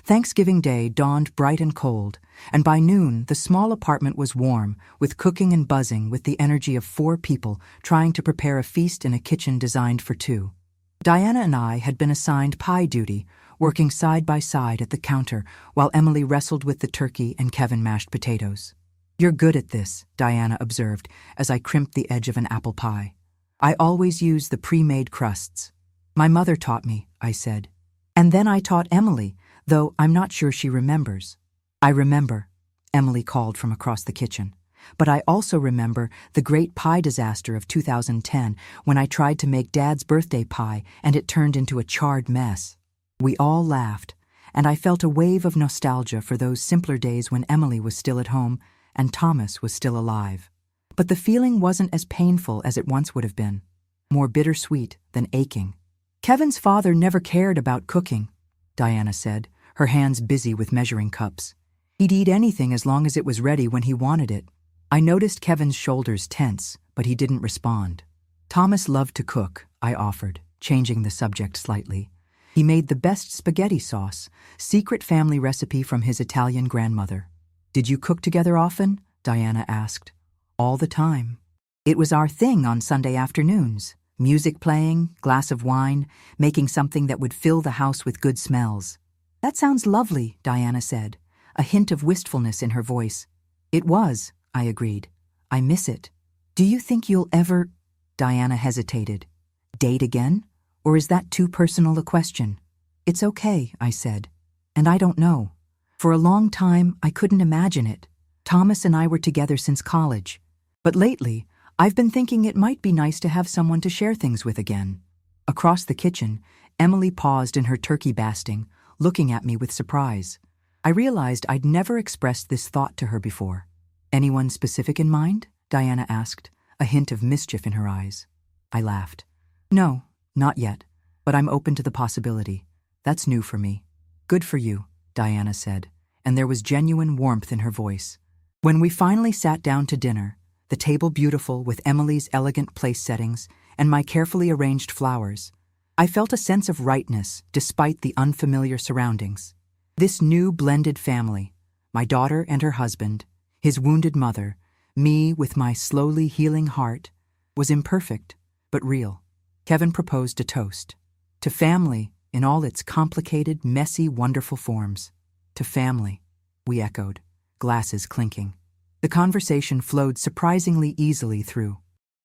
Thanksgiving Day dawned bright and cold, and by noon the small apartment was warm, with cooking and buzzing with the energy of 4 people trying to prepare a feast in a kitchen designed for 2. Diana and I had been assigned pie duty, working side by side at the counter while Emily wrestled with the turkey and Kevin mashed potatoes. You're good at this, Diana observed as I crimped the edge of an apple pie. I always use the pre-made crusts. My mother taught me, I said. And then I taught Emily, though I'm not sure she remembers. I remember, Emily called from across the kitchen. But I also remember the great pie disaster of 2010 when I tried to make Dad's birthday pie and it turned into a charred mess. We all laughed, and I felt a wave of nostalgia for those simpler days when Emily was still at home and Thomas was still alive. But the feeling wasn't as painful as it once would have been, more bittersweet than aching. Kevin's father never cared about cooking, Diana said, her hands busy with measuring cups. He'd eat anything as long as it was ready when he wanted it. I noticed Kevin's shoulders tense, but he didn't respond. Thomas loved to cook, I offered, changing the subject slightly. He made the best spaghetti sauce, secret family recipe from his Italian grandmother. Did you cook together often? Diana asked. All the time. It was our thing on Sunday afternoons. Music playing, glass of wine, making something that would fill the house with good smells. That sounds lovely, Diana said, a hint of wistfulness in her voice. It was, I agreed. I miss it. Do you think you'll ever... Diana hesitated. Date again? Or is that too personal a question? It's okay, I said. And I don't know. For a long time, I couldn't imagine it. Thomas and I were together since college. But lately, I've been thinking it might be nice to have someone to share things with again. Across the kitchen, Emily paused in her turkey basting, looking at me with surprise. I realized I'd never expressed this thought to her before. Anyone specific in mind? Diana asked, a hint of mischief in her eyes. I laughed. No, not yet, but I'm open to the possibility. That's new for me. Good for you, Diana said, and there was genuine warmth in her voice. When we finally sat down to dinner, the table beautiful with Emily's elegant place settings and my carefully arranged flowers, I felt a sense of rightness despite the unfamiliar surroundings. This new blended family, my daughter and her husband, his wounded mother, me with my slowly healing heart, was imperfect, but real. Kevin proposed a toast. To family in all its complicated, messy, wonderful forms. To family, we echoed, glasses clinking. The conversation flowed surprisingly easily through.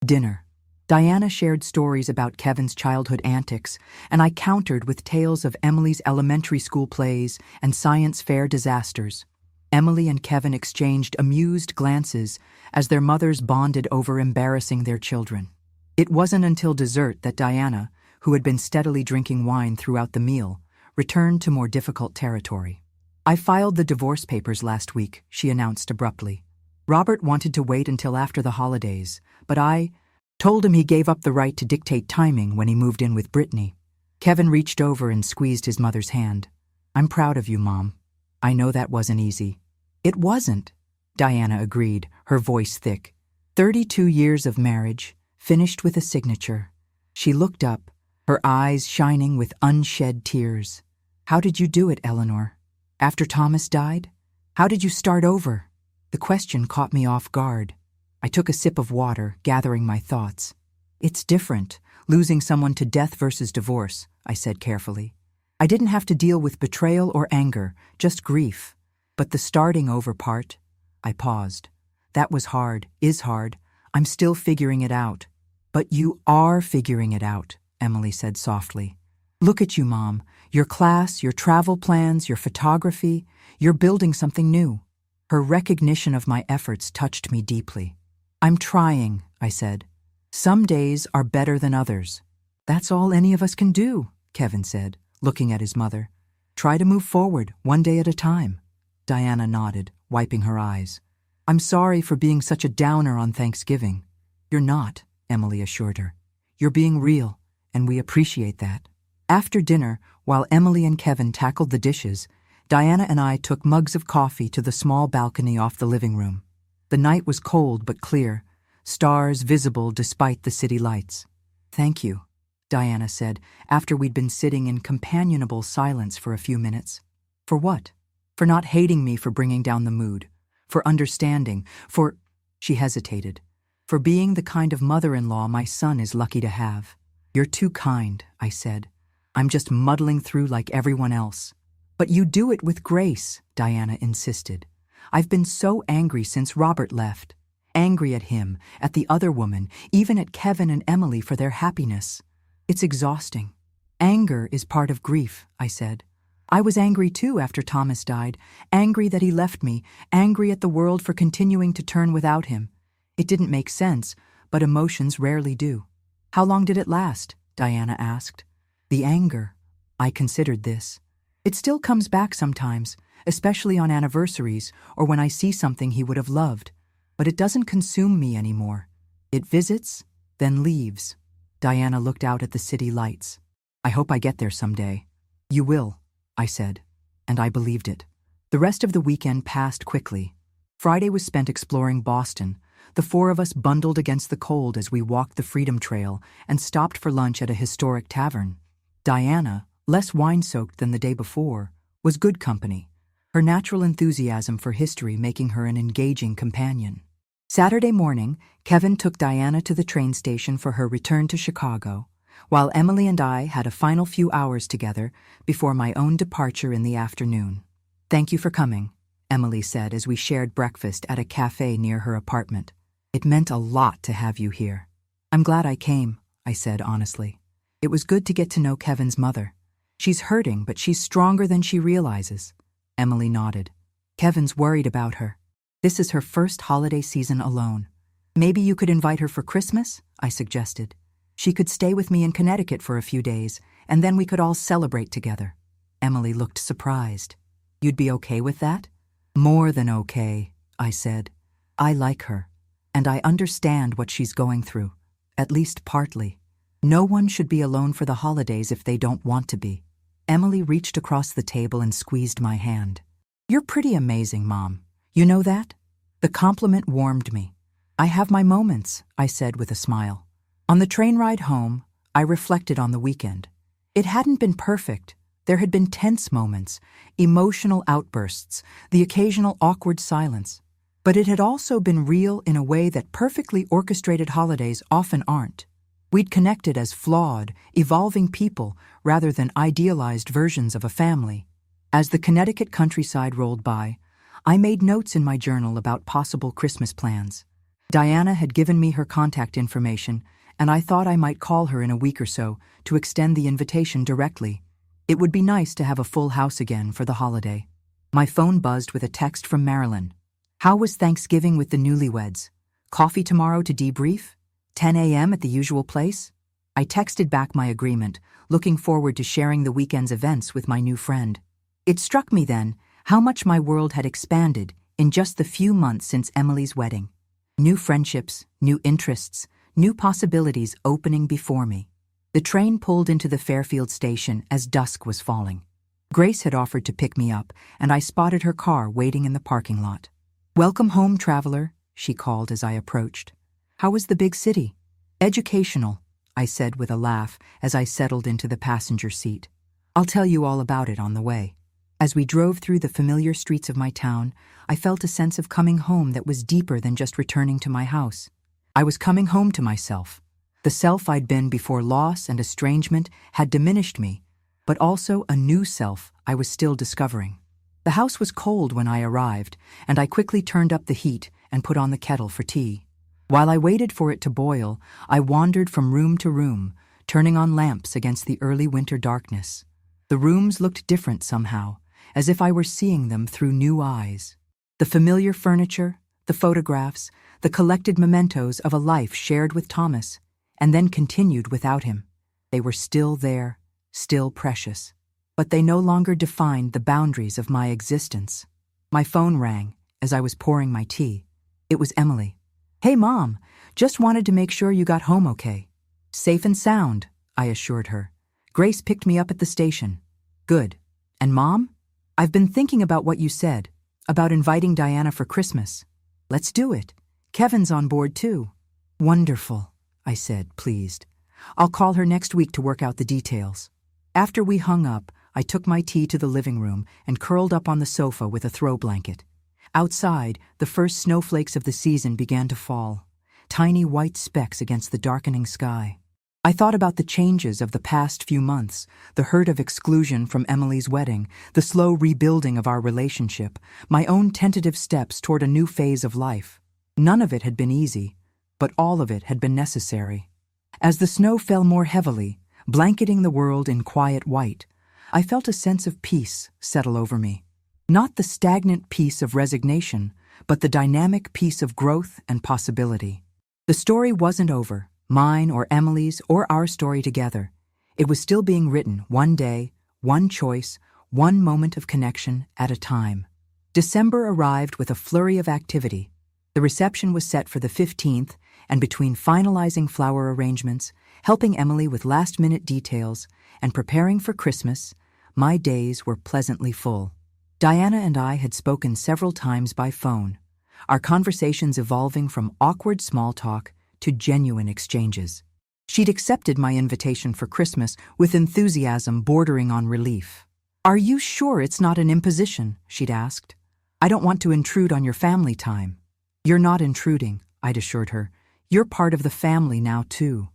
Dinner. Diana shared stories about Kevin's childhood antics, and I countered with tales of Emily's elementary school plays and science fair disasters. Emily and Kevin exchanged amused glances as their mothers bonded over embarrassing their children. It wasn't until dessert that Diana, who had been steadily drinking wine throughout the meal, returned to more difficult territory. "I filed the divorce papers last week," she announced abruptly. "Robert wanted to wait until after the holidays, but I told him he gave up the right to dictate timing when he moved in with Brittany." Kevin reached over and squeezed his mother's hand. "I'm proud of you, Mom. I know that wasn't easy." "It wasn't," Diana agreed, her voice thick. 32 years of marriage, finished with a signature. She looked up, her eyes shining with unshed tears. "How did you do it, Eleanor? After Thomas died? How did you start over?" The question caught me off guard. I took a sip of water, gathering my thoughts. "It's different, losing someone to death versus divorce," I said carefully. "I didn't have to deal with betrayal or anger, just grief. But the starting over part," I paused. "That was hard, is hard. I'm still figuring it out." "But you are figuring it out," Emily said softly. "Look at you, Mom. Your class, your travel plans, your photography. You're building something new." Her recognition of my efforts touched me deeply. "I'm trying," I said. "Some days are better than others." "That's all any of us can do," Kevin said, looking at his mother. "Try to move forward, one day at a time." Diana nodded, wiping her eyes. "I'm sorry for being such a downer on Thanksgiving." "You're not," Emily assured her. "You're being real, and we appreciate that." After dinner, while Emily and Kevin tackled the dishes, Diana and I took mugs of coffee to the small balcony off the living room. The night was cold but clear, stars visible despite the city lights. "Thank you," Diana said, after we'd been sitting in companionable silence for a few minutes. "For what?" "For not hating me for bringing down the mood. For understanding. For—" She hesitated. "For being the kind of mother-in-law my son is lucky to have." "You're too kind," I said. "I'm just muddling through like everyone else." "But you do it with grace," Diana insisted. "I've been so angry since Robert left. Angry at him, at the other woman, even at Kevin and Emily for their happiness. It's exhausting." "Anger is part of grief," I said. "I was angry too after Thomas died, angry that he left me, angry at the world for continuing to turn without him. It didn't make sense, but emotions rarely do." "How long did it last?" Diana asked. "The anger." I considered this. "It still comes back sometimes, especially on anniversaries or when I see something he would have loved. But it doesn't consume me anymore. It visits, then leaves." Diana looked out at the city lights. "I hope I get there someday." "You will," I said, and I believed it. The rest of the weekend passed quickly. Friday was spent exploring Boston. The four of us bundled against the cold as we walked the Freedom Trail and stopped for lunch at a historic tavern. Diana, less wine-soaked than the day before, was good company, her natural enthusiasm for history making her an engaging companion. Saturday morning, Kevin took Diana to the train station for her return to Chicago, while Emily and I had a final few hours together before my own departure in the afternoon. "Thank you for coming," Emily said as we shared breakfast at a cafe near her apartment. "It meant a lot to have you here." "I'm glad I came," I said honestly. "It was good to get to know Kevin's mother. She's hurting, but she's stronger than she realizes." Emily nodded. "Kevin's worried about her. This is her first holiday season alone. Maybe you could invite her for Christmas?" I suggested. "She could stay with me in Connecticut for a few days, and then we could all celebrate together." Emily looked surprised. "You'd be okay with that?" "More than okay," I said. "I like her, and I understand what she's going through, at least partly. No one should be alone for the holidays if they don't want to be." Emily reached across the table and squeezed my hand. "You're pretty amazing, Mom. You know that?" The compliment warmed me. "I have my moments," I said with a smile. On the train ride home, I reflected on the weekend. It hadn't been perfect. There had been tense moments, emotional outbursts, the occasional awkward silence. But it had also been real in a way that perfectly orchestrated holidays often aren't. We'd connected as flawed, evolving people rather than idealized versions of a family. As the Connecticut countryside rolled by, I made notes in my journal about possible Christmas plans. Diana had given me her contact information, and I thought I might call her in a week or so to extend the invitation directly. It would be nice to have a full house again for the holiday. My phone buzzed with a text from Marilyn. How was Thanksgiving with the newlyweds? Coffee tomorrow to debrief? 10 a.m. at the usual place? I texted back my agreement, looking forward to sharing the weekend's events with my new friend. It struck me then how much my world had expanded in just the few months since Emily's wedding. New friendships, new interests, new possibilities opening before me. The train pulled into the Fairfield station as dusk was falling. Grace had offered to pick me up, and I spotted her car waiting in the parking lot. "Welcome home, traveler," she called as I approached. "How was the big city?" "Educational," I said with a laugh as I settled into the passenger seat. "I'll tell you all about it on the way." As we drove through the familiar streets of my town, I felt a sense of coming home that was deeper than just returning to my house. I was coming home to myself. The self I'd been before loss and estrangement had diminished me, but also a new self I was still discovering. The house was cold when I arrived, and I quickly turned up the heat and put on the kettle for tea. While I waited for it to boil, I wandered from room to room, turning on lamps against the early winter darkness. The rooms looked different somehow, as if I were seeing them through new eyes. The familiar furniture, the photographs, the collected mementos of a life shared with Thomas, and then continued without him. They were still there, still precious. But they no longer defined the boundaries of my existence. My phone rang as I was pouring my tea. It was Emily. "Hey, Mom, just wanted to make sure you got home okay." "Safe and sound," I assured her. "Grace picked me up at the station." "Good. And Mom? I've been thinking about what you said, about inviting Diana for Christmas. Let's do it. Kevin's on board too." "Wonderful," I said, pleased. "I'll call her next week to work out the details." After we hung up, I took my tea to the living room and curled up on the sofa with a throw blanket. Outside, the first snowflakes of the season began to fall, tiny white specks against the darkening sky. I thought about the changes of the past few months, the hurt of exclusion from Emily's wedding, the slow rebuilding of our relationship, my own tentative steps toward a new phase of life. None of it had been easy, but all of it had been necessary. As the snow fell more heavily, blanketing the world in quiet white, I felt a sense of peace settle over me. Not the stagnant peace of resignation, but the dynamic peace of growth and possibility. The story wasn't over, mine or Emily's or our story together. It was still being written one day, one choice, one moment of connection at a time. December arrived with a flurry of activity. The reception was set for the 15th, and between finalizing flower arrangements, helping Emily with last-minute details, and preparing for Christmas, my days were pleasantly full. Diana and I had spoken several times by phone, our conversations evolving from awkward small talk to genuine exchanges. She'd accepted my invitation for Christmas with enthusiasm bordering on relief. "Are you sure it's not an imposition?" she'd asked. "I don't want to intrude on your family time." "You're not intruding," I'd assured her. "You're part of the family now, too."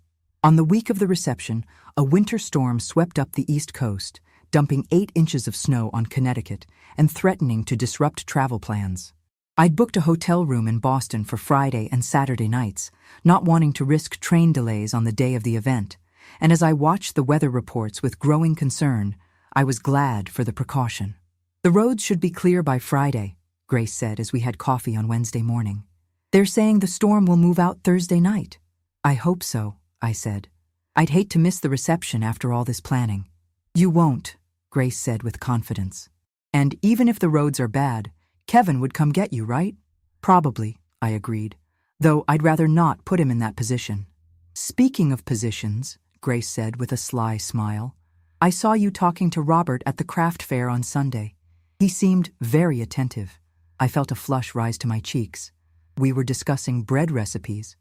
On the week of the reception, a winter storm swept up the East Coast, dumping 8 inches of snow on Connecticut and threatening to disrupt travel plans. I'd booked a hotel room in Boston for Friday and Saturday nights, not wanting to risk train delays on the day of the event, and as I watched the weather reports with growing concern, I was glad for the precaution. "The roads should be clear by Friday," Grace said as we had coffee on Wednesday morning. "They're saying the storm will move out Thursday night." "I hope so," I said. "I'd hate to miss the reception after all this planning." "You won't," Grace said with confidence. "And even if the roads are bad, Kevin would come get you, right?" "Probably," I agreed, though I'd rather not put him in that position. "Speaking of positions," Grace said with a sly smile, "I saw you talking to Robert at the craft fair on Sunday. He seemed very attentive." I felt a flush rise to my cheeks. "We were discussing bread recipes."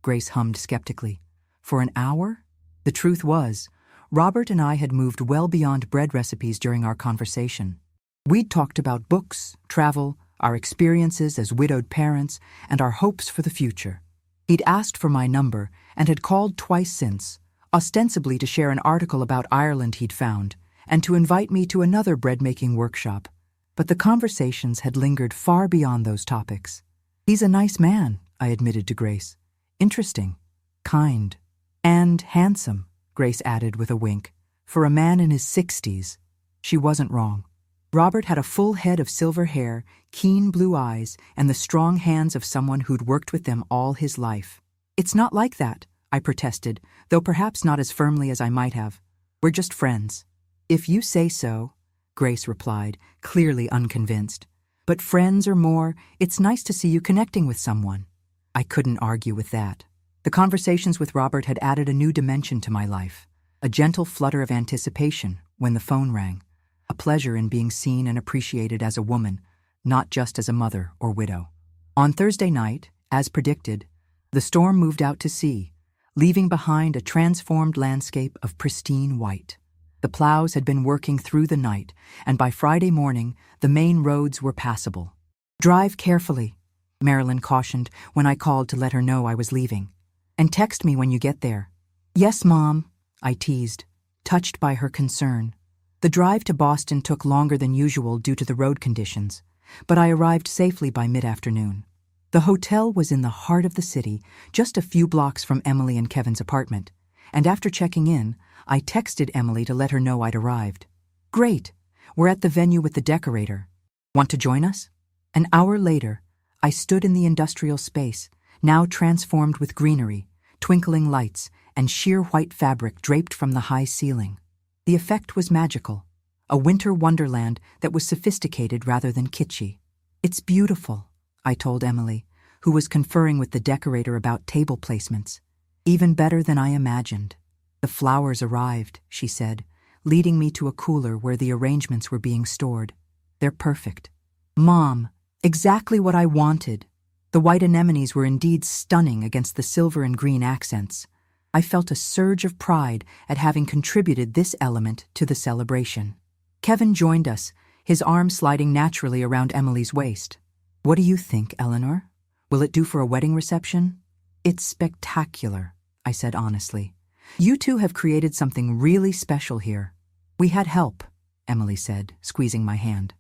Grace hummed skeptically. "For an hour?" The truth was, Robert and I had moved well beyond bread recipes during our conversation. We'd talked about books, travel, our experiences as widowed parents, and our hopes for the future. He'd asked for my number and had called twice since, ostensibly to share an article about Ireland he'd found, and to invite me to another bread-making workshop. But the conversations had lingered far beyond those topics. "He's a nice man," I admitted to Grace. "Interesting, kind, and handsome," Grace added with a wink. "For a man in his 60s. She wasn't wrong. Robert had a full head of silver hair, keen blue eyes, and the strong hands of someone who'd worked with them all his life. "It's not like that," I protested, though perhaps not as firmly as I might have. "We're just friends." "If you say so," Grace replied, clearly unconvinced. "But friends or more, it's nice to see you connecting with someone." I couldn't argue with that. The conversations with Robert had added a new dimension to my life, a gentle flutter of anticipation when the phone rang, a pleasure in being seen and appreciated as a woman, not just as a mother or widow. On Thursday night, as predicted, the storm moved out to sea, leaving behind a transformed landscape of pristine white. The plows had been working through the night, and by Friday morning, the main roads were passable. "Drive carefully," Marilyn cautioned when I called to let her know I was leaving. "And text me when you get there." "Yes, Mom," I teased, touched by her concern. The drive to Boston took longer than usual due to the road conditions, but I arrived safely by mid-afternoon. The hotel was in the heart of the city, just a few blocks from Emily and Kevin's apartment, and after checking in, I texted Emily to let her know I'd arrived. "Great, we're at the venue with the decorator. Want to join us?" An hour later, I stood in the industrial space, now transformed with greenery, twinkling lights, and sheer white fabric draped from the high ceiling. The effect was magical, a winter wonderland that was sophisticated rather than kitschy. "It's beautiful," I told Emily, who was conferring with the decorator about table placements. "Even better than I imagined." "The flowers arrived," she said, leading me to a cooler where the arrangements were being stored. "They're perfect." "Mom, exactly what I wanted." The white anemones were indeed stunning against the silver and green accents. I felt a surge of pride at having contributed this element to the celebration. Kevin joined us, his arm sliding naturally around Emily's waist. "What do you think, Eleanor? Will it do for a wedding reception?" "It's spectacular," I said honestly. "You two have created something really special here." "We had help," Emily said, squeezing my hand.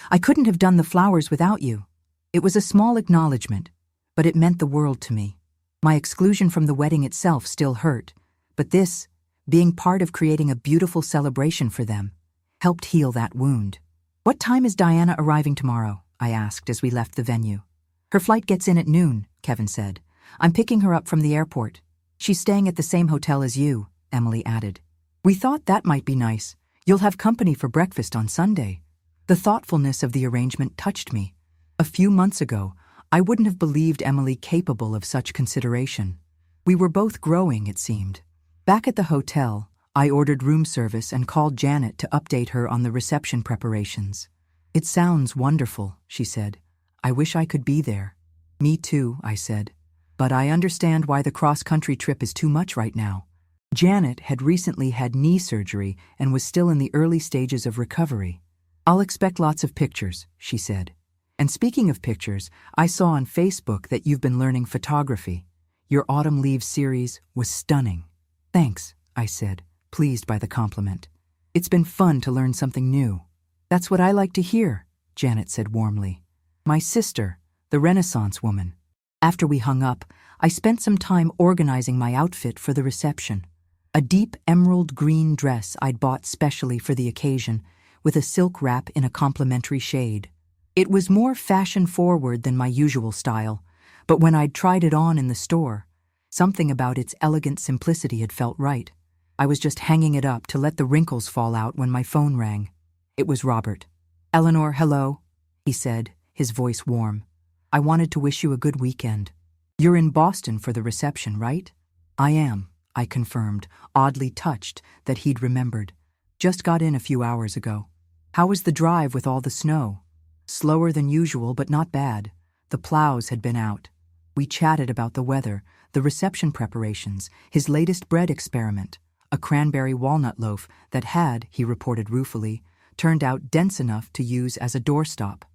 "I couldn't have done the flowers without you." It was a small acknowledgement, but it meant the world to me. My exclusion from the wedding itself still hurt, but this, being part of creating a beautiful celebration for them, helped heal that wound. "What time is Diana arriving tomorrow?" I asked as we left the venue. "Her flight gets in at noon," Kevin said. "I'm picking her up from the airport." "She's staying at the same hotel as you," Emily added. "We thought that might be nice. You'll have company for breakfast on Sunday." The thoughtfulness of the arrangement touched me. A few months ago, I wouldn't have believed Emily capable of such consideration. We were both growing, it seemed. Back at the hotel, I ordered room service and called Janet to update her on the reception preparations. "It sounds wonderful," she said. "I wish I could be there." "Me too," I said. "But I understand why the cross-country trip is too much right now." Janet had recently had knee surgery and was still in the early stages of recovery. "I'll expect lots of pictures," she said. "And speaking of pictures, I saw on Facebook that you've been learning photography. Your Autumn Leaves series was stunning." "Thanks," I said, pleased by the compliment. "It's been fun to learn something new." "That's what I like to hear," Janet said warmly. "My sister, the Renaissance woman." After we hung up, I spent some time organizing my outfit for the reception. A deep emerald green dress I'd bought specially for the occasion, with a silk wrap in a complementary shade. It was more fashion-forward than my usual style, but when I'd tried it on in the store, something about its elegant simplicity had felt right. I was just hanging it up to let the wrinkles fall out when my phone rang. It was Robert. "Eleanor, hello," he said, his voice warm. "I wanted to wish you a good weekend." "You're in Boston for the reception, right?" "I am," I confirmed, oddly touched that he'd remembered. "Just got in a few hours ago." "How was the drive with all the snow?" "Slower than usual, but not bad. The plows had been out." We chatted about the weather, the reception preparations, his latest bread experiment, a cranberry walnut loaf that had, he reported ruefully, turned out dense enough to use as a doorstop.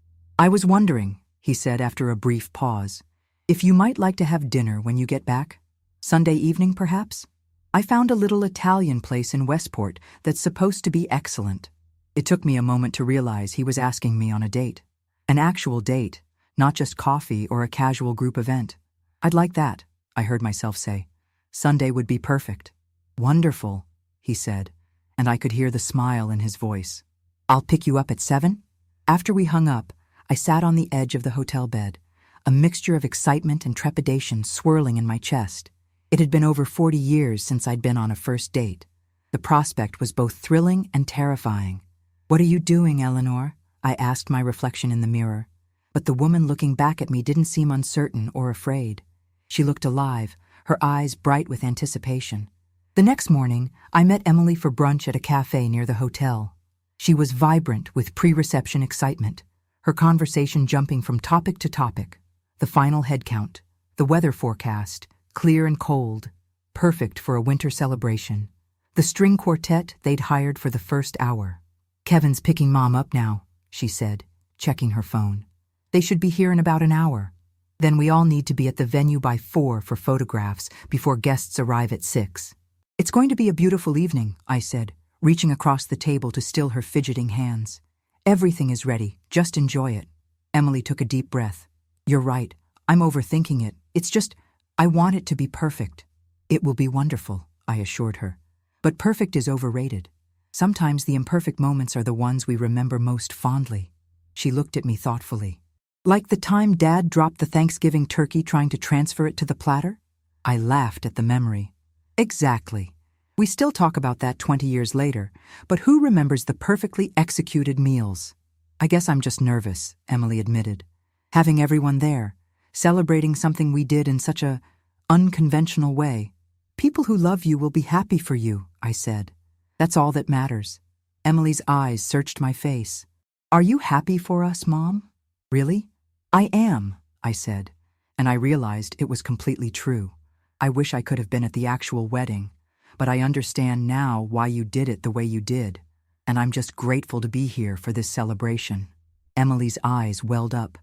"I was wondering," he said after a brief pause, "if you might like to have dinner when you get back? Sunday evening, perhaps? I found a little Italian place in Westport that's supposed to be excellent." It took me a moment to realize he was asking me on a date. An actual date, not just coffee or a casual group event. "I'd like that," I heard myself say. "Sunday would be perfect." "Wonderful," he said, and I could hear the smile in his voice. I'll pick you up at 7? After we hung up, I sat on the edge of the hotel bed, a mixture of excitement and trepidation swirling in my chest. It had been over 40 years since I'd been on a first date. The prospect was both thrilling and terrifying. "What are you doing, Eleanor?" I asked my reflection in the mirror. But the woman looking back at me didn't seem uncertain or afraid. She looked alive, her eyes bright with anticipation. The next morning, I met Emily for brunch at a cafe near the hotel. She was vibrant with pre-reception excitement, her conversation jumping from topic to topic. The final head count, the weather forecast, clear and cold, perfect for a winter celebration. The string quartet they'd hired for the first hour. "Kevin's picking Mom up now," she said, checking her phone. "They should be here in about an hour. Then we all need to be at the venue by 4 for photographs before guests arrive at 6. "It's going to be a beautiful evening," I said, reaching across the table to still her fidgeting hands. "Everything is ready, just enjoy it." Emily took a deep breath. "You're right, I'm overthinking it. It's just, I want it to be perfect." "It will be wonderful," I assured her. "But perfect is overrated. Sometimes the imperfect moments are the ones we remember most fondly." She looked at me thoughtfully. "Like the time Dad dropped the Thanksgiving turkey trying to transfer it to the platter?" I laughed at the memory. "Exactly. We still talk about that 20 years later, but who remembers the perfectly executed meals?" "I guess I'm just nervous," Emily admitted. "Having everyone there, celebrating something we did in such a unconventional way. People who love you will be happy for you," I said. "That's all that matters." Emily's eyes searched my face. "Are you happy for us, Mom?" "Really?" "I am," I said, and I realized it was completely true. I wish I could have been at the actual wedding, but I understand now why you did it the way you did, and I'm just grateful to be here for this celebration. Emily's eyes welled up.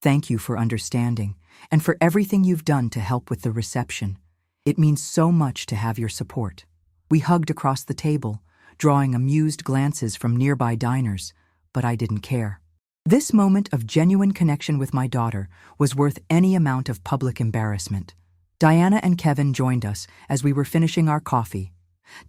"Thank you for understanding, and for everything you've done to help with the reception. It means so much to have your support." We hugged across the table, drawing amused glances from nearby diners, but I didn't care. This moment of genuine connection with my daughter was worth any amount of public embarrassment. Diana and Kevin joined us as we were finishing our coffee.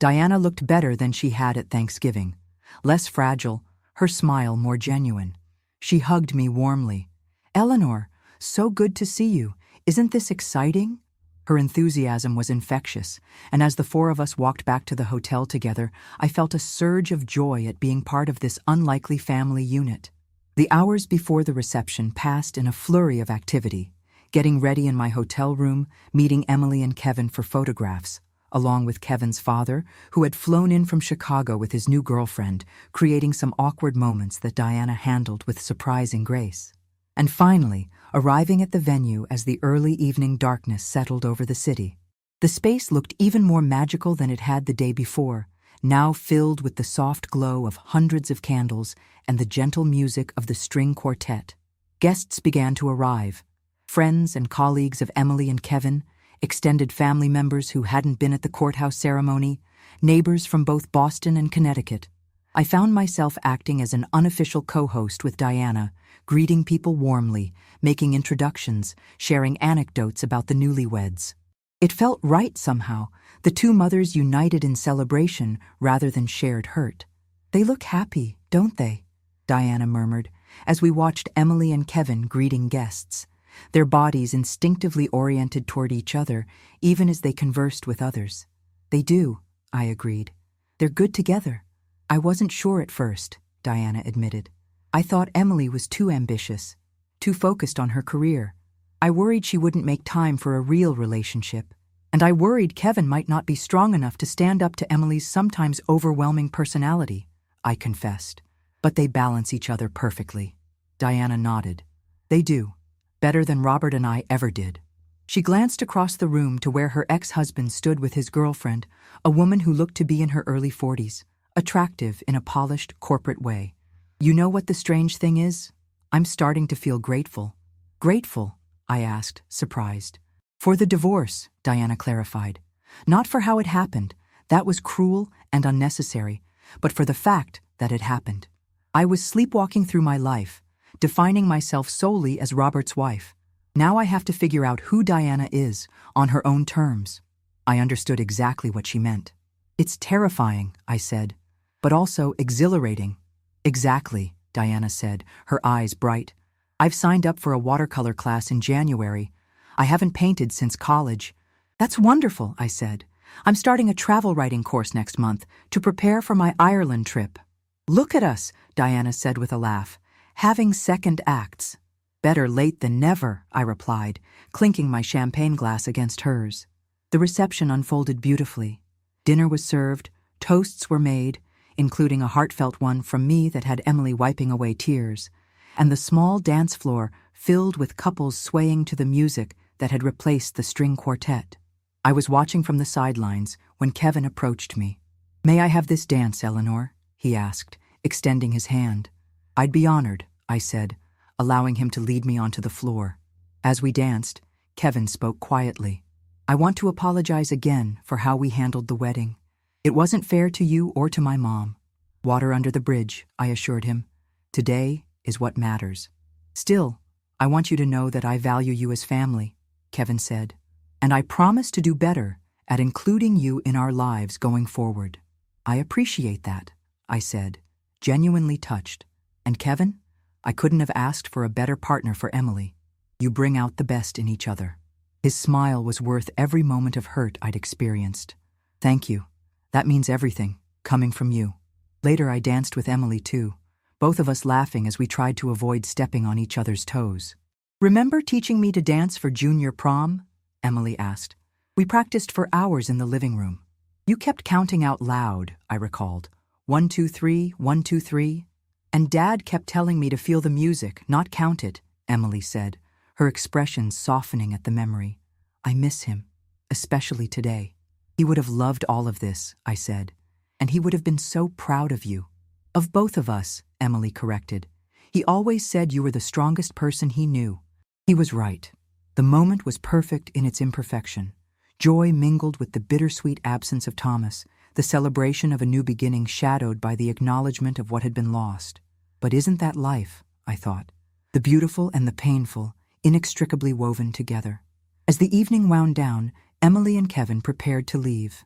Diana looked better than she had at Thanksgiving. Less fragile, her smile more genuine. She hugged me warmly. "Eleanor, so good to see you. Isn't this exciting?" Her enthusiasm was infectious, and as the 4 of us walked back to the hotel together, I felt a surge of joy at being part of this unlikely family unit. The hours before the reception passed in a flurry of activity, getting ready in my hotel room, meeting Emily and Kevin for photographs, along with Kevin's father, who had flown in from Chicago with his new girlfriend, creating some awkward moments that Diana handled with surprising grace. And finally, arriving at the venue as the early evening darkness settled over the city. The space looked even more magical than it had the day before, now filled with the soft glow of hundreds of candles and the gentle music of the string quartet. Guests began to arrive. Friends and colleagues of Emily and Kevin, extended family members who hadn't been at the courthouse ceremony, neighbors from both Boston and Connecticut. I found myself acting as an unofficial co-host with Diana, greeting people warmly, making introductions, sharing anecdotes about the newlyweds. It felt right somehow, the 2 mothers united in celebration rather than shared hurt. "They look happy, don't they?" Diana murmured, as we watched Emily and Kevin greeting guests, their bodies instinctively oriented toward each other, even as they conversed with others. "They do," I agreed. "They're good together." "I wasn't sure at first," Diana admitted. "I thought Emily was too ambitious, too focused on her career. I worried she wouldn't make time for a real relationship, and I worried Kevin might not be strong enough to stand up to Emily's sometimes overwhelming personality," I confessed. "But they balance each other perfectly." Diana nodded. "They do. Better than Robert and I ever did." She glanced across the room to where her ex-husband stood with his girlfriend, a woman who looked to be in her early 40s, attractive in a polished, corporate way. "You know what the strange thing is? I'm starting to feel grateful." "Grateful?" I asked, surprised. "For the divorce," Diana clarified. "Not for how it happened. That was cruel and unnecessary, but for the fact that it happened. I was sleepwalking through my life, defining myself solely as Robert's wife. Now I have to figure out who Diana is, on her own terms." I understood exactly what she meant. "It's terrifying," I said, "but also exhilarating." Exactly, Diana said, her eyes bright. I've signed up for a watercolor class in January. I haven't painted since college. That's wonderful, I said. I'm starting a travel writing course next month to prepare for my Ireland trip. Look at us, Diana said with a laugh, having second acts. Better late than never, I replied, clinking my champagne glass against hers. The reception unfolded beautifully. Dinner was served, toasts were made, including a heartfelt one from me that had Emily wiping away tears, and the small dance floor filled with couples swaying to the music that had replaced the string quartet. I was watching from the sidelines when Kevin approached me. "May I have this dance, Eleanor?" he asked, extending his hand. "I'd be honored," I said, allowing him to lead me onto the floor. As we danced, Kevin spoke quietly. "I want to apologize again for how we handled the wedding. It wasn't fair to you or to my mom." "Water under the bridge," I assured him. "Today is what matters." "Still, I want you to know that I value you as family," Kevin said. "And I promise to do better at including you in our lives going forward." "I appreciate that," I said, genuinely touched. "And Kevin, I couldn't have asked for a better partner for Emily. You bring out the best in each other." His smile was worth every moment of hurt I'd experienced. "Thank you. That means everything, coming from you." Later I danced with Emily too, both of us laughing as we tried to avoid stepping on each other's toes. "Remember teaching me to dance for junior prom?" Emily asked. "We practiced for hours in the living room. You kept counting out loud," I recalled. 1, 2, 3, 1, 2, 3. "And Dad kept telling me to feel the music, not count it," Emily said, her expression softening at the memory. "I miss him, especially today." "He would have loved all of this," I said, "and he would have been so proud of you." "Of both of us," Emily corrected. "He always said you were the strongest person he knew." He was right. The moment was perfect in its imperfection. Joy mingled with the bittersweet absence of Thomas, the celebration of a new beginning shadowed by the acknowledgement of what had been lost. But isn't that life, I thought? The beautiful and the painful, inextricably woven together. As the evening wound down, Emily and Kevin prepared to leave.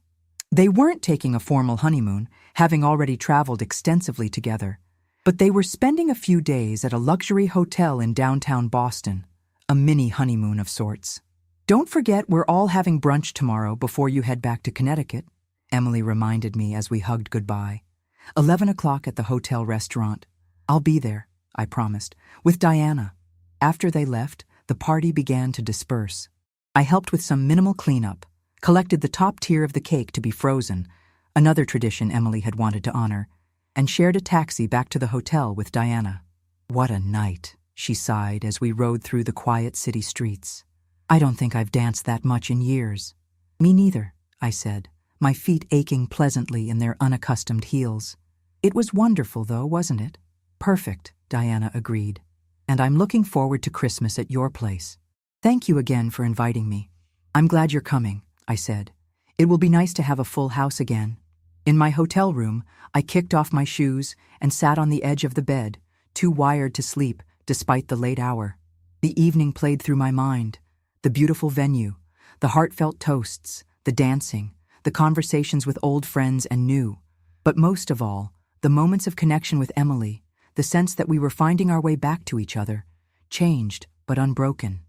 They weren't taking a formal honeymoon, having already traveled extensively together, but they were spending a few days at a luxury hotel in downtown Boston, a mini honeymoon of sorts. "Don't forget we're all having brunch tomorrow before you head back to Connecticut," Emily reminded me as we hugged goodbye. 11 o'clock at the hotel restaurant. "I'll be there," I promised, with Diana. After they left, the party began to disperse. I helped with some minimal cleanup, collected the top tier of the cake to be frozen, another tradition Emily had wanted to honor, and shared a taxi back to the hotel with Diana. "What a night," she sighed as we rode through the quiet city streets. "I don't think I've danced that much in years." "Me neither," I said, my feet aching pleasantly in their unaccustomed heels. "It was wonderful, though, wasn't it?" "Perfect," Diana agreed. "And I'm looking forward to Christmas at your place." "Thank you again for inviting me." "I'm glad you're coming," I said. "It will be nice to have a full house again." In my hotel room, I kicked off my shoes and sat on the edge of the bed, too wired to sleep despite the late hour. The evening played through my mind. The beautiful venue, the heartfelt toasts, the dancing, the conversations with old friends and new. But most of all, the moments of connection with Emily, the sense that we were finding our way back to each other, changed but unbroken.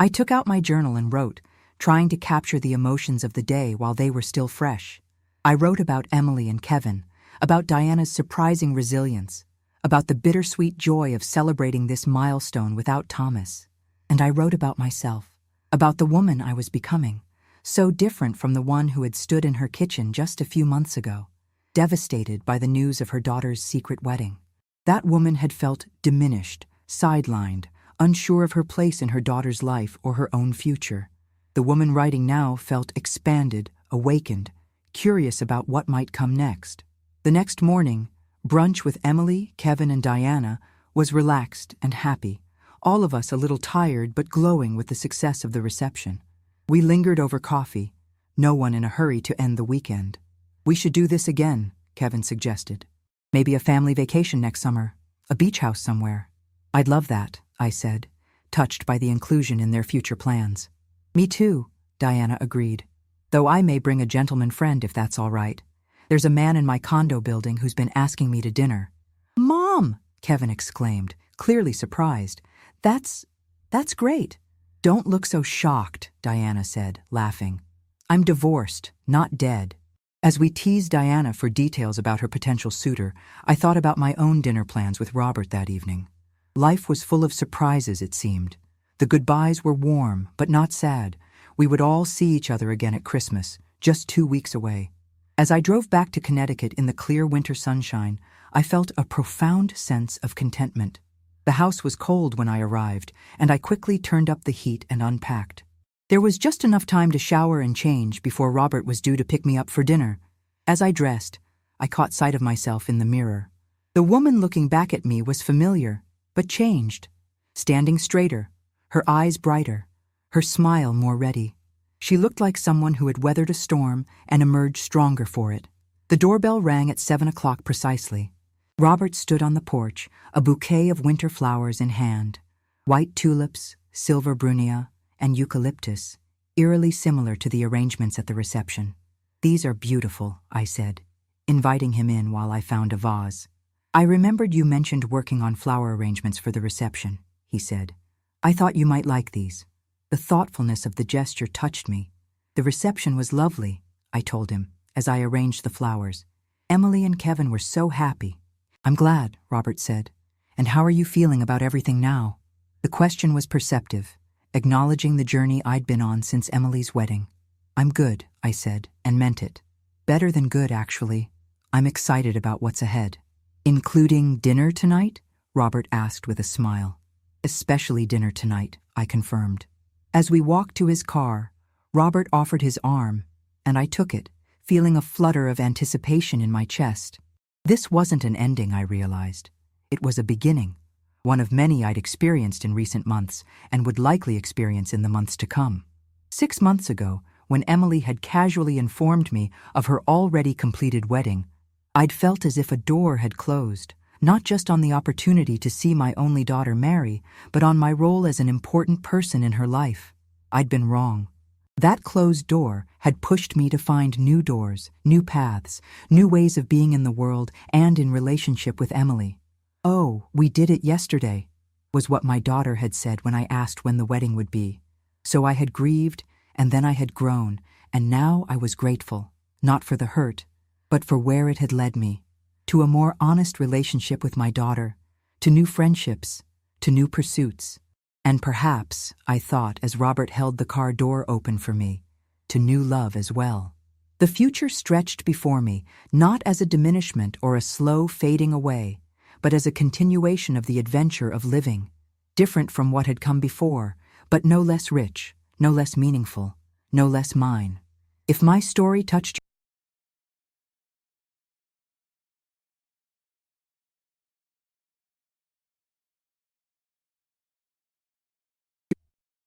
I took out my journal and wrote, trying to capture the emotions of the day while they were still fresh. I wrote about Emily and Kevin, about Diana's surprising resilience, about the bittersweet joy of celebrating this milestone without Thomas. And I wrote about myself, about the woman I was becoming, so different from the one who had stood in her kitchen just a few months ago, devastated by the news of her daughter's secret wedding. That woman had felt diminished, sidelined, unsure of her place in her daughter's life or her own future. The woman writing now felt expanded, awakened, curious about what might come next. The next morning, brunch with Emily, Kevin, and Diana was relaxed and happy, all of us a little tired but glowing with the success of the reception. We lingered over coffee, no one in a hurry to end the weekend. "We should do this again," Kevin suggested. "Maybe a family vacation next summer, a beach house somewhere." "I'd love that," I said, touched by the inclusion in their future plans. "Me too," Diana agreed. "Though I may bring a gentleman friend if that's all right. There's a man in my condo building who's been asking me to dinner." "Mom!" Mom, Kevin exclaimed, clearly surprised. That's great. Don't look so shocked, Diana said, laughing. I'm divorced, not dead. As we teased Diana for details about her potential suitor, I thought about my own dinner plans with Robert that evening. Life was full of surprises, it seemed. The goodbyes were warm, but not sad. We would all see each other again at Christmas, just 2 weeks away. As I drove back to Connecticut in the clear winter sunshine, I felt a profound sense of contentment. The house was cold when I arrived, and I quickly turned up the heat and unpacked. There was just enough time to shower and change before Robert was due to pick me up for dinner. As I dressed, I caught sight of myself in the mirror. The woman looking back at me was familiar, but changed. Standing straighter, her eyes brighter, her smile more ready. She looked like someone who had weathered a storm and emerged stronger for it. The doorbell rang at 7 o'clock precisely. Robert stood on the porch, a bouquet of winter flowers in hand. White tulips, silver brunnea, and eucalyptus, eerily similar to the arrangements at the reception. These are beautiful, I said, inviting him in while I found a vase. I remembered you mentioned working on flower arrangements for the reception, he said. I thought you might like these. The thoughtfulness of the gesture touched me. The reception was lovely, I told him, as I arranged the flowers. Emily and Kevin were so happy. I'm glad, Robert said. And how are you feeling about everything now? The question was perceptive, acknowledging the journey I'd been on since Emily's wedding. I'm good, I said, and meant it. Better than good, actually. I'm excited about what's ahead. Including dinner tonight? Robert asked with a smile. Especially dinner tonight, I confirmed. As we walked to his car, Robert offered his arm, and I took it, feeling a flutter of anticipation in my chest. This wasn't an ending, I realized. It was a beginning, one of many I'd experienced in recent months and would likely experience in the months to come. 6 months ago, when Emily had casually informed me of her already completed wedding, I'd felt as if a door had closed, not just on the opportunity to see my only daughter marry, but on my role as an important person in her life. I'd been wrong. That closed door had pushed me to find new doors, new paths, new ways of being in the world and in relationship with Emily. Oh, we did it yesterday, was what my daughter had said when I asked when the wedding would be. So I had grieved, and then I had grown, and now I was grateful, not for the hurt, but for where it had led me, to a more honest relationship with my daughter, to new friendships, to new pursuits, and perhaps, I thought as Robert held the car door open for me, to new love as well. The future stretched before me, not as a diminishment or a slow fading away, but as a continuation of the adventure of living, different from what had come before, but no less rich, no less meaningful, no less mine. If my story touched